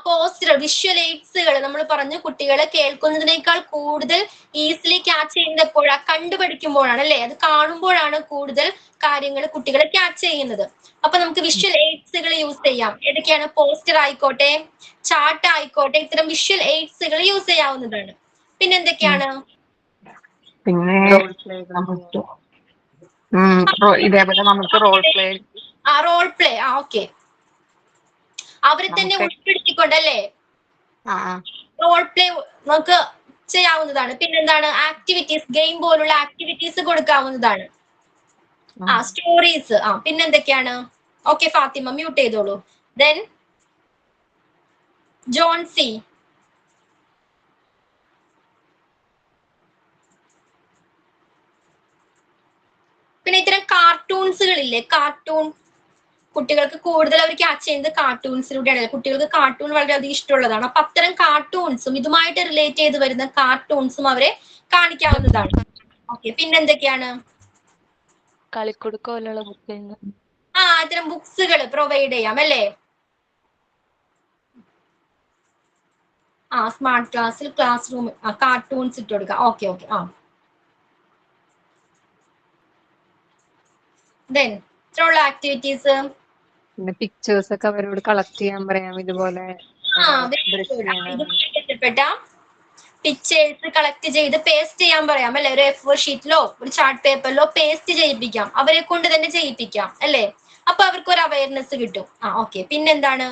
പോസ്റ്റർ, വിഷ്വൽ എയ്ഡ്സുകൾ നമ്മൾ പറഞ്ഞു. കുട്ടികളെ കേൾക്കുന്നതിനേക്കാൾ കൂടുതൽ ഈസിലി ക്യാച്ച് ചെയ്യുന്നത് എപ്പോഴാണ്? കണ്ടുപഠിക്കുമ്പോഴാണ് അല്ലെ? അത് കാണുമ്പോഴാണ് കൂടുതൽ കാര്യങ്ങൾ കുട്ടികളെ ക്യാച്ച് ചെയ്യുന്നത്. അപ്പൊ നമുക്ക് വിഷ്വൽ എയ്ഡ്സുകൾ യൂസ് ചെയ്യാം. ഏതൊക്കെയാണ്? പോസ്റ്റർ ആയിക്കോട്ടെ, ചാർട്ട് ആയിക്കോട്ടെ, ഇത്തരം വിഷ്വൽ എയ്ഡ്സുകൾ യൂസ് ചെയ്യാവുന്നതാണ്. പിന്നെന്തൊക്കെയാണ്? പിന്നെ ഇതേപോലെ നമുക്ക് റോൾ പ്ലേ. ഓക്കെ. അവരെ തന്നെ ഉൾപ്പെടുത്തിക്കൊണ്ടല്ലേ റോൾ പ്ലേ നമുക്ക് ചെയ്യാവുന്നതാണ്. പിന്നെന്താണ്? ആക്ടിവിറ്റീസ്, ഗെയിം പോലുള്ള ആക്ടിവിറ്റീസ് കൊടുക്കാവുന്നതാണ്. സ്റ്റോറീസ്. പിന്നെന്തൊക്കെയാണ്? ഓക്കെ, ഫാത്തിമ മ്യൂട്ട് ചെയ്തോളൂ. ദെൻ ജോൺസി. പിന്നെ ഇത്തരം കാർട്ടൂൺസുകളില്ലേ? കാർട്ടൂൺ കുട്ടികൾക്ക് കൂടുതൽ അവർ ക്യാച്ച് ചെയ്യുന്നത് കാർട്ടൂൺസിലൂടെയാണ്. കുട്ടികൾക്ക് കാർട്ടൂൺ വളരെയധികം ഇഷ്ടമുള്ളതാണ്. അപ്പൊ അത്തരം കാർട്ടൂൺസും ഇതുമായിട്ട് റിലേറ്റ് ചെയ്ത് വരുന്ന കാർട്ടൂൺസും അവരെ കാണിക്കാവുന്നതാണ്. ഓക്കെ. പിന്നെന്തൊക്കെയാണ്? കളിക്കുടുക്ക പോലുള്ള ബുക്ക്. ഇത്തരം ബുക്സുകൾ പ്രൊവൈഡ് ചെയ്യാം അല്ലേ? സ്മാർട്ട് ക്ലാസ്സിൽ ക്ലാസ് റൂം കാർട്ടൂൺസ് ഇട്ട് കൊടുക്കാം. ഓക്കെ. ദെൻ ഇത്രയുള്ള ആക്ടിവിറ്റീസ്. പിന്നെ പിക്ചേഴ്സ് ഒക്കെ അവരോട് കളക്ട് ചെയ്യാൻ പറയാം. ഇതുപോലെ ബന്ധപ്പെട്ട പിക്ചേഴ്സ് കളക്ട് ചെയ്ത് പേസ്റ്റ് ചെയ്യാൻ പറയാം അല്ലെ? ഒരു A4 ഷീറ്റിലോ ഒരു ചാർട്ട് പേപ്പറിലോ പേസ്റ്റ് ചെയ്യിപ്പിക്കാം. അവരെ കൊണ്ട് തന്നെ ചെയ്യിപ്പിക്കാം അല്ലെ? അപ്പൊ അവർക്ക് ഒരു അവയർനെസ് കിട്ടും. ഓക്കെ. പിന്നെന്താണ്?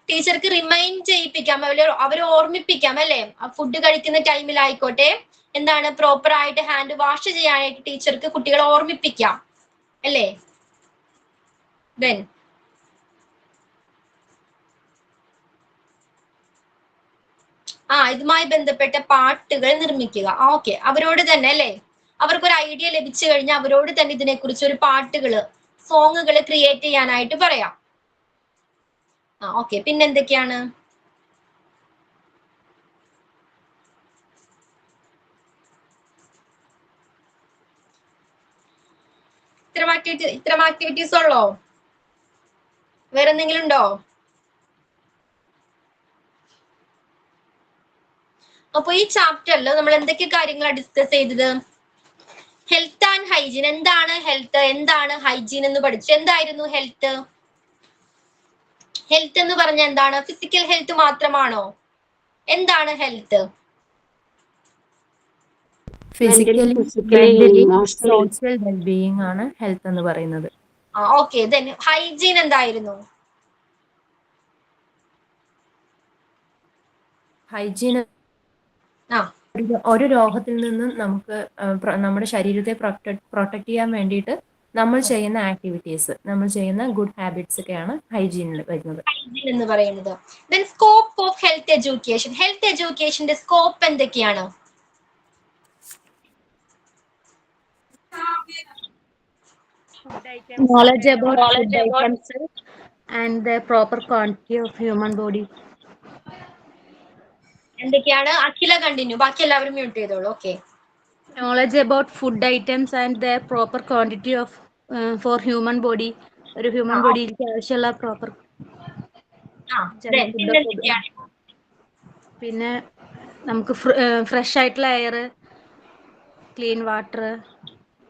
ടീച്ചർക്ക് റിമൈൻഡ് ചെയ്യിപ്പിക്കാം, അവരെ ഓർമ്മിപ്പിക്കാം അല്ലെ? ഫുഡ് കഴിക്കുന്ന ടൈമിലായിക്കോട്ടെ എന്താണ് പ്രോപ്പർ ആയിട്ട് ഹാൻഡ് വാഷ് ചെയ്യാനായിട്ട് ടീച്ചർക്ക് കുട്ടികളെ ഓർമ്മിപ്പിക്കാം അല്ലേ? ദെൻ ഇതുമായി ബന്ധപ്പെട്ട പാട്ടുകൾ നിർമ്മിക്കുക. ഓക്കെ. അവരോട് തന്നെ അല്ലെ? അവർക്കൊരു ഐഡിയ ലഭിച്ചു കഴിഞ്ഞാൽ അവരോട് തന്നെ ഇതിനെക്കുറിച്ച് ഒരു സോങ്ങുകൾ ക്രിയേറ്റ് ചെയ്യാനായിട്ട് പറയാം. ഓക്കെ. പിന്നെന്തൊക്കെയാണ്? ഇത്തരം ആക്ടിവിറ്റീസ് ഉള്ളോ? വേറെ എന്തെങ്കിലും ഉണ്ടോ? അപ്പൊ ഈ ചാപ്റ്ററിൽ നമ്മൾ എന്തൊക്കെ കാര്യങ്ങളാണ് ഡിസ്കസ് ചെയ്തത്? Health and hygiene. എന്താണ് ഹെൽത്ത്, എന്താണ് ഹൈജീൻ എന്ന് പഠിച്ചു. എന്തായിരുന്നു ഹെൽത്ത്? ഹെൽത്ത് എന്ന് പറഞ്ഞ എന്താണ്? ഫിസിക്കൽ ഹെൽത്ത് മാത്രമാണോ? എന്താണ് health? Physically mentally social wellbeing ആണ് ഹെൽത്ത് എന്ന് പറയുന്നത്. ഓക്കെ. ദെൻ ഹൈജീൻ എന്തായിരുന്നു? ഹൈജീൻ ഒരു രോഗത്തിൽ നിന്നും നമുക്ക് നമ്മുടെ ശരീരത്തെ പ്രൊട്ടക്ട് ചെയ്യാൻ വേണ്ടിയിട്ട് നമ്മൾ ചെയ്യുന്ന ആക്ടിവിറ്റീസ്, നമ്മൾ ചെയ്യുന്ന ഗുഡ് ഹാബിറ്റ്സ് ഒക്കെയാണ് ഹൈജീനിൽ വരുന്നത്. ഹൈജീൻ എന്ന് പറയുന്നത്. Then scope of health education. Health എഡ്യൂക്കേഷന്റെ സ്കോപ്പ് എന്തൊക്കെയാണ്? Knowledge about food items and the proper quantity of human body. എന്തൊക്കെയാണ്? അഖില കണ്ടിന്യൂ. ബാക്കി എല്ലാവരും മ്യൂട്ട് ചെയ്തോളൂ. Okay. Knowledge about food items and their proper quantity of for human body, ഒരു ഹ്യൂമൻ ബോഡിയിലേക്ക് ആവശ്യമുള്ള പ്രോപ്പർ പിന്നെ നമുക്ക് ഫ്രഷ് ആയിട്ടുള്ള എയർ, ക്ലീൻ വാട്ടർ,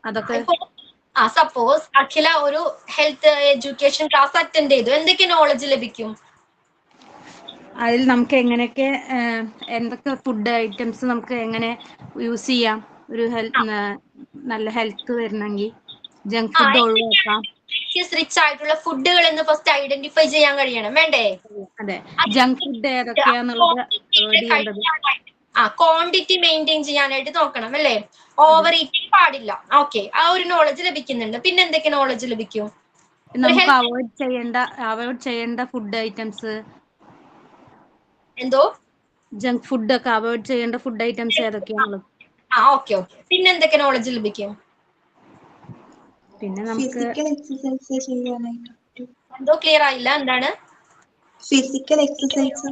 അതൊക്കെ. സപ്പോസ് അഖില ഒരു ഹെൽത്ത് എഡ്യൂക്കേഷൻ ക്ലാസ് അറ്റൻഡ് ചെയ്തു, എന്തൊക്കെ നോളജ് ലഭിക്കും? അതിൽ നമുക്ക് എങ്ങനെയൊക്കെ എന്തൊക്കെ ഫുഡ് ഐറ്റംസ് നമുക്ക് എങ്ങനെ യൂസ് ചെയ്യാം, ഒരു നല്ല ഹെൽത്ത് വരണമെങ്കിൽ ജങ്ക് ഫുഡ് ഒഴിവാക്കാം. റിച്ച് ആയിട്ടുള്ള ഫുഡുകൾ എന്ന് ഫസ്റ്റ് ഐഡന്റിഫൈ ചെയ്യാൻ കഴിയണം, വേണ്ടേ? അതെ, ജങ്ക് ഫുഡ് ഏതൊക്കെയാന്നുള്ളത് അവോയ്ഡ് ചെയ്യേണ്ടത്. ക്വാണ്ടിറ്റി മെയിൻറ്റെയിൻ ചെയ്യാനായിട്ട് നോക്കണം, അല്ലേ? ഓവർ ഈറ്റിംഗ് പാടില്ല. ഓക്കെ, ആ ഒരു നോളജ് ലഭിക്കുന്നുണ്ട്. പിന്നെ എന്തൊക്കെ നോളജ് ലഭിക്കും? നമുക്ക് അവോയ്ഡ് ചെയ്യേണ്ട ഫുഡ് ഐറ്റംസ്. എന്തോ? ജങ്ക് ഫുഡ് ഒക്കെ അവോയ്ഡ് ചെയ്യേണ്ട ഫുഡ് ഐറ്റംസ് ഏതൊക്കെയാണുള്ളത്. ഓക്കെ. പിന്നെ എന്തൊക്കെ നോളജ് ലഭിക്കും? പിന്നെ നമുക്ക് ഫിസിക്കൽ എക്സസൈസ് ചെയ്യാനായിട്ട്. എന്തോ ക്ലിയർ ആയില്ല, എന്താണ്? ഫിസിക്കൽ എക്സസൈസ്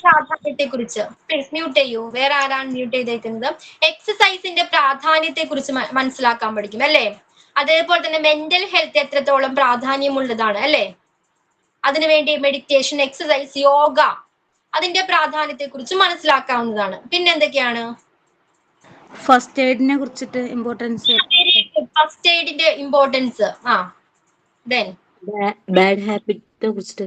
പ്രാധാന്യത്തെ കുറിച്ച് പ്ലീസ് മ്യൂട്ട് ചെയ്യൂ. വേറെ ആരാണ് മ്യൂട്ട് ചെയ്തേക്കുന്നത്? എക്സസൈസിന്റെ പ്രാധാന്യത്തെ കുറിച്ച് മനസ്സിലാക്കാൻ പഠിക്കും, അല്ലേ? അതേപോലെ തന്നെ മെന്റൽ ഹെൽത്ത് എത്രത്തോളം പ്രാധാന്യമുള്ളതാണ്, അല്ലേ? അതിനുവേണ്ടി മെഡിറ്റേഷൻ, എക്സസൈസ്, യോഗ, അതിന്റെ പ്രാധാന്യത്തെ കുറിച്ച് മനസ്സിലാക്കാവുന്നതാണ്. പിന്നെ എന്തൊക്കെയാണ്? ഫസ്റ്റ് എയ്ഡിനെ കുറിച്ചിട്ട് ഇമ്പോർട്ടൻസ്. ഫസ്റ്റ് എയ്ഡിന്റെ ഇമ്പോർട്ടൻസ്. ബാഡ് ഹാബിറ്റിനെ കുറിച്ചിട്ട്.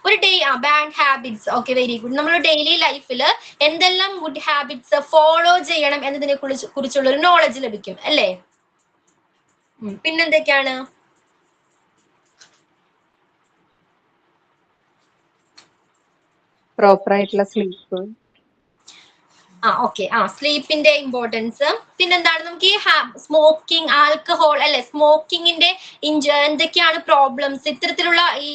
ഒരു bad habits. Okay, very good. നമ്മൾ ഡെയിലി ലൈഫിൽ എന്തെല്ലാം ഗുഡ് ഹാബിറ്റ്സ് ഫോളോ ചെയ്യണം എന്നതിനെ കുറിച്ചുള്ള ഒരു നോളജ് ലഭിക്കും, അല്ലേ? പിന്നെന്തൊക്കെയാണ്? പ്രോപ്പർ ആയിട്ടുള്ള സ്ലീപ്പ്. ഓക്കെ, സ്ലീപ്പിന്റെ ഇമ്പോർട്ടൻസ്. പിന്നെന്താണ്? നമുക്ക് ഈ സ്മോക്കിംഗ്, ആൽക്കഹോൾ, അല്ലെ, സ്മോക്കിങ്ങിന്റെ എന്തൊക്കെയാണ് പ്രോബ്ലംസ്, ഇത്തരത്തിലുള്ള ഈ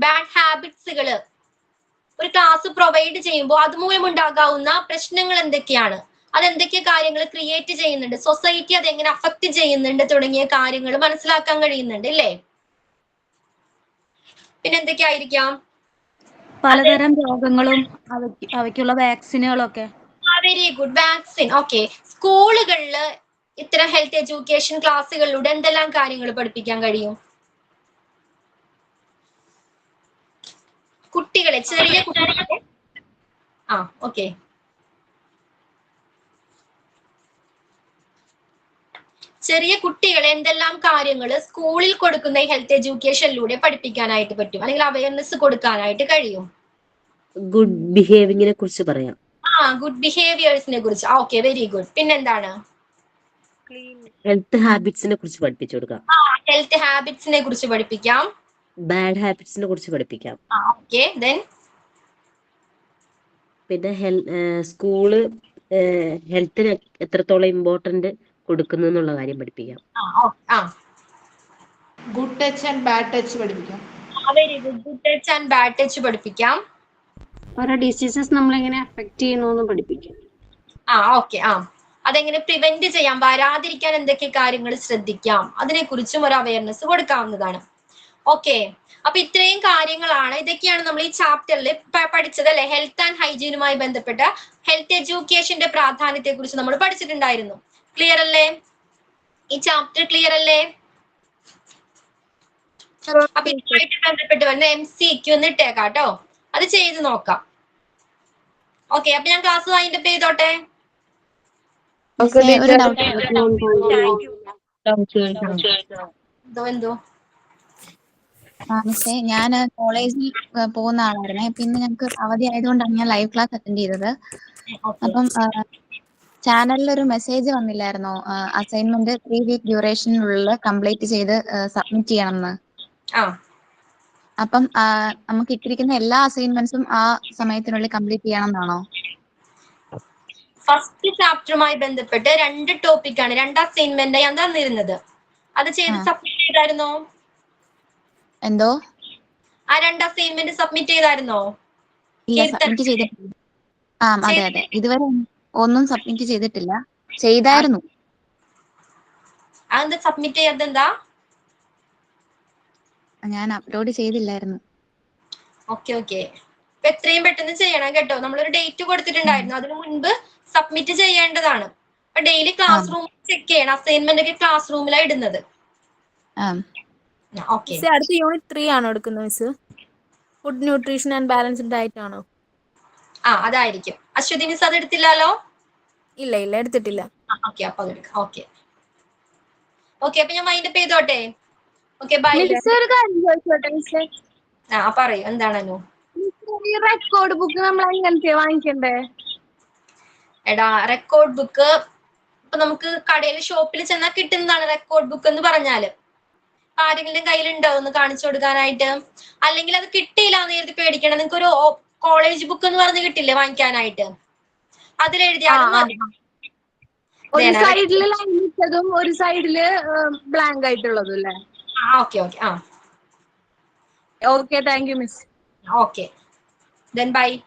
ബാഡ് ഹാബിറ്റ്സുകള് ഒരു ക്ലാസ് പ്രൊവൈഡ് ചെയ്യുമ്പോൾ അതുമൂലം ഉണ്ടാകാവുന്ന പ്രശ്നങ്ങൾ എന്തൊക്കെയാണ്, അതെന്തൊക്കെ കാര്യങ്ങൾ ക്രിയേറ്റ് ചെയ്യുന്നുണ്ട്, സൊസൈറ്റി അതെങ്ങനെ അഫക്ട് ചെയ്യുന്നുണ്ട് തുടങ്ങിയ കാര്യങ്ങൾ മനസ്സിലാക്കാൻ കഴിയുന്നുണ്ട്, അല്ലേ? പിന്നെ എന്തൊക്കെയായിരിക്കാം? പലതരം രോഗങ്ങളും അവയ്ക്കുള്ള വാക്സിനുകളും ഒക്കെ. Very good, vaccine. ഓക്കെ, സ്കൂളുകളില് ഇത്തരം ഹെൽത്ത് എഡ്യൂക്കേഷൻ ക്ലാസ്സുകളിലൂടെ എന്തെല്ലാം കാര്യങ്ങൾ പഠിപ്പിക്കാൻ കഴിയും? കുട്ടികളെ, ചെറിയ കുട്ടികളെ. ഓക്കെ, ചെറിയ കുട്ടികളെ എന്തെല്ലാം കാര്യങ്ങൾ സ്കൂളിൽ കൊടുക്കുന്ന ഹെൽത്ത് എഡ്യൂക്കേഷനിലൂടെ പഠിപ്പിക്കാനായിട്ട് പറ്റും, അല്ലെങ്കിൽ അവയർനെസ് കൊടുക്കാനായിട്ട് കഴിയും? ഗുഡ് ബിഹേവിയറിനെ കുറിച്ച് പറയാം. ഗുഡ് ബിഹേവിയേഴ്സിനെ കുറിച്ച്. Okay, very good. പിന്നെന്താണ്? ഹെൽത്ത് ഹാബിറ്റ്സിനെ കുറിച്ച് പഠിപ്പിച്ചു കൊടുക്കാം. ഹെൽത്ത് ഹാബിറ്റ്സിനെ കുറിച്ച് പഠിപ്പിക്കാം. ബാഡ് ഹാബിറ്റ്സിനെ കുറിച്ച് പഠിപ്പിക്കാം. ഓക്കെ, ദെൻ പിന്നെ സ്കൂള് ഹെൽത്തിന് എത്രത്തോളം ഇമ്പോർട്ടന്റ് കൊടുക്കുന്നു എന്നുള്ള കാര്യം പഠിപ്പിക്കാം. Good touch and bad touch പഠിപ്പിക്കാം. Very good, good touch and bad touch പഠിപ്പിക്കാം. ഓരോ ഡിസീസസ് നമ്മളെങ്ങനെ അഫക്ട് ചെയ്യുന്നു പഠിപ്പിക്കാം. ഓക്കെ, അതെങ്ങനെ പ്രിവെന്റ് ചെയ്യാം, വരാതിരിക്കാൻ എന്തൊക്കെ കാര്യങ്ങൾ ശ്രദ്ധിക്കാം, അതിനെക്കുറിച്ചും ഒരു അവയർനെസ് കൊടുക്കാവുന്നതാണ്. ഓക്കെ, അപ്പൊ ഇത്രയും കാര്യങ്ങളാണ്, ഇതൊക്കെയാണ് നമ്മൾ ഈ ചാപ്റ്ററിൽ പഠിച്ചത്, അല്ലെ? ഹെൽത്ത് ആൻഡ് ഹൈജീനുമായി ബന്ധപ്പെട്ട ഹെൽത്ത് എഡ്യൂക്കേഷന്റെ പ്രാധാന്യത്തെ കുറിച്ച് നമ്മൾ പഠിച്ചിട്ടുണ്ടായിരുന്നു. ക്ലിയർ അല്ലേ? ഈ ചാപ്റ്റർ ക്ലിയർ അല്ലേ? അപ്പൊ ഇതുമായിട്ട് ബന്ധപ്പെട്ട് വരുന്ന MCQ ഒന്ന് ഇട്ടേക്കാം കേട്ടോ, അത് ചെയ്ത് നോക്കാം. ഓക്കെ, അപ്പൊ ഞാൻ ക്ലാസ് വൈൻഡപ്പ് ചെയ്തോട്ടെ. എന്തോ മിസ്സേ, ഞാൻ കോളേജിൽ പോകുന്ന ആളായിരുന്നേ. അപ്പൊ ഇന്ന് ഞങ്ങൾക്ക് അവധി ആയതുകൊണ്ടാണ് ഞാൻ ലൈവ് ക്ലാസ് അറ്റൻഡ് ചെയ്തത്. അപ്പം ചാനലിൽ ഒരു മെസ്സേജ് വന്നില്ലായിരുന്നോ, അസൈൻമെന്റ് 3 വീക്ക് ഡ്യൂറേഷനുള്ളിൽ കംപ്ലീറ്റ് ചെയ്ത് സബ്മിറ്റ് ചെയ്യണം എന്ന്. അപ്പം നമുക്ക് ഇട്ടിരിക്കുന്ന എല്ലാ അസൈൻമെന്റ്സും ആ സമയത്തിനുള്ളിൽ കംപ്ലീറ്റ് ചെയ്യണം എന്നാണോ? ഫസ്റ്റ് ചാപ്റ്ററുമായി ബന്ധപ്പെട്ട് 2 ടോപ്പിക്കാണ്, 2 അസൈൻമെന്റ് ഞാൻ തന്നിരുന്നത്. അത് ചെയ്ത് സബ്മിറ്റ് ചെയ്തായിരുന്നോ? എന്തോ? ആ 2 അസൈൻമെന്റ് സബ്മിറ്റ് ചെയ്തായിരുന്നോ? ഇല്ല, സബ്മിറ്റ് ചെയ്തിട്ടില്ല. അതെ, ഇതുവരെ ഒന്നും സബ്മിറ്റ് ചെയ്തിട്ടില്ല. ചെയ്തായിരുന്നു. അതെന്താ സബ്മിറ്റ് ചെയ്യാത്തെന്താ? ഞാൻ അപ്ലോഡ് ചെയ്തില്ലായിരുന്നു. ഓക്കെ, എത്രയും പെട്ടെന്ന് ചെയ്യണം കേട്ടോ. നമ്മളൊരു ഡേറ്റ് കൊടുത്തിട്ടുണ്ടായിരുന്നു, അതിനു മുൻപ് സബ്മിറ്റ് ചെയ്യേണ്ടതാണ്. അപ്പൊ ഡെയിലി ക്ലാസ് റൂം ചെക്ക് ചെയ്യണം. അസൈൻമെന്റ് ഒക്കെ ക്ലാസ് റൂമിലാണ് ഇടുന്നത്. ഓക്കെ മിസ് അടുത്ത യൂണിറ്റ് 3 ആണോ എടുക്കുന്നത് miss? Food nutrition and balanced diet ആണോ? അതായിരിക്കും. അശ്വതി മിസ് അത് എടുത്തില്ലല്ലോ? ഇല്ല എടുത്തിട്ടില്ല. ഓക്കെ അപ്പൊ അതെടുക്കാം. ഓക്കെ അപ്പൊ ഞാൻ മൈൻഡ് അപ്പ് ചെയ്തോട്ടെ. Okay bye. മിസ് ഒരു കാര്യം ചോദിച്ചോട്ടെ മിസ്? പറയൂ എന്താണല്ലോ? ഈ റെക്കോർഡ് ബുക്ക് നമ്മൾ എങ്ങനത്തെ വാങ്ങിക്കണ്ടേ? എടാ റെക്കോർഡ് ബുക്ക് ഇപ്പൊ നമുക്ക് കടയിൽ ഷോപ്പിൽ ചെന്നാൽ കിട്ടുന്നതാണ് റെക്കോർഡ് ബുക്ക് എന്ന് പറഞ്ഞാല്. ആരെങ്കിലും കയ്യിലുണ്ടോ ഒന്ന് കാണിച്ചു കൊടുക്കാനായിട്ട്? അല്ലെങ്കിൽ അത് കിട്ടിയില്ല എന്ന് കരുതി പേടിക്കണം. നിങ്ങൾക്ക് ഒരു കോളേജ് ബുക്ക് എന്ന് പറഞ്ഞ് കിട്ടില്ലേ വാങ്ങിക്കാനായിട്ട്? അതിലെഴുതിയാലും മതി. ഒരു സൈഡില് ലൈൻ ഇട്ടതും ഒരു സൈഡില് ബ്ലാങ്ക് ആയിട്ടുള്ളതും അല്ലേ? Okay okay thank you miss. Okay then bye.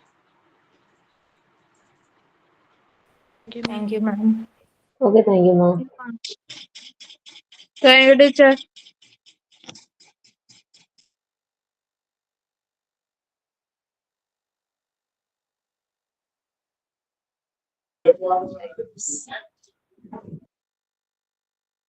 Thank you, ma'am. Okay, thank you, ma'am. Thank you, teacher.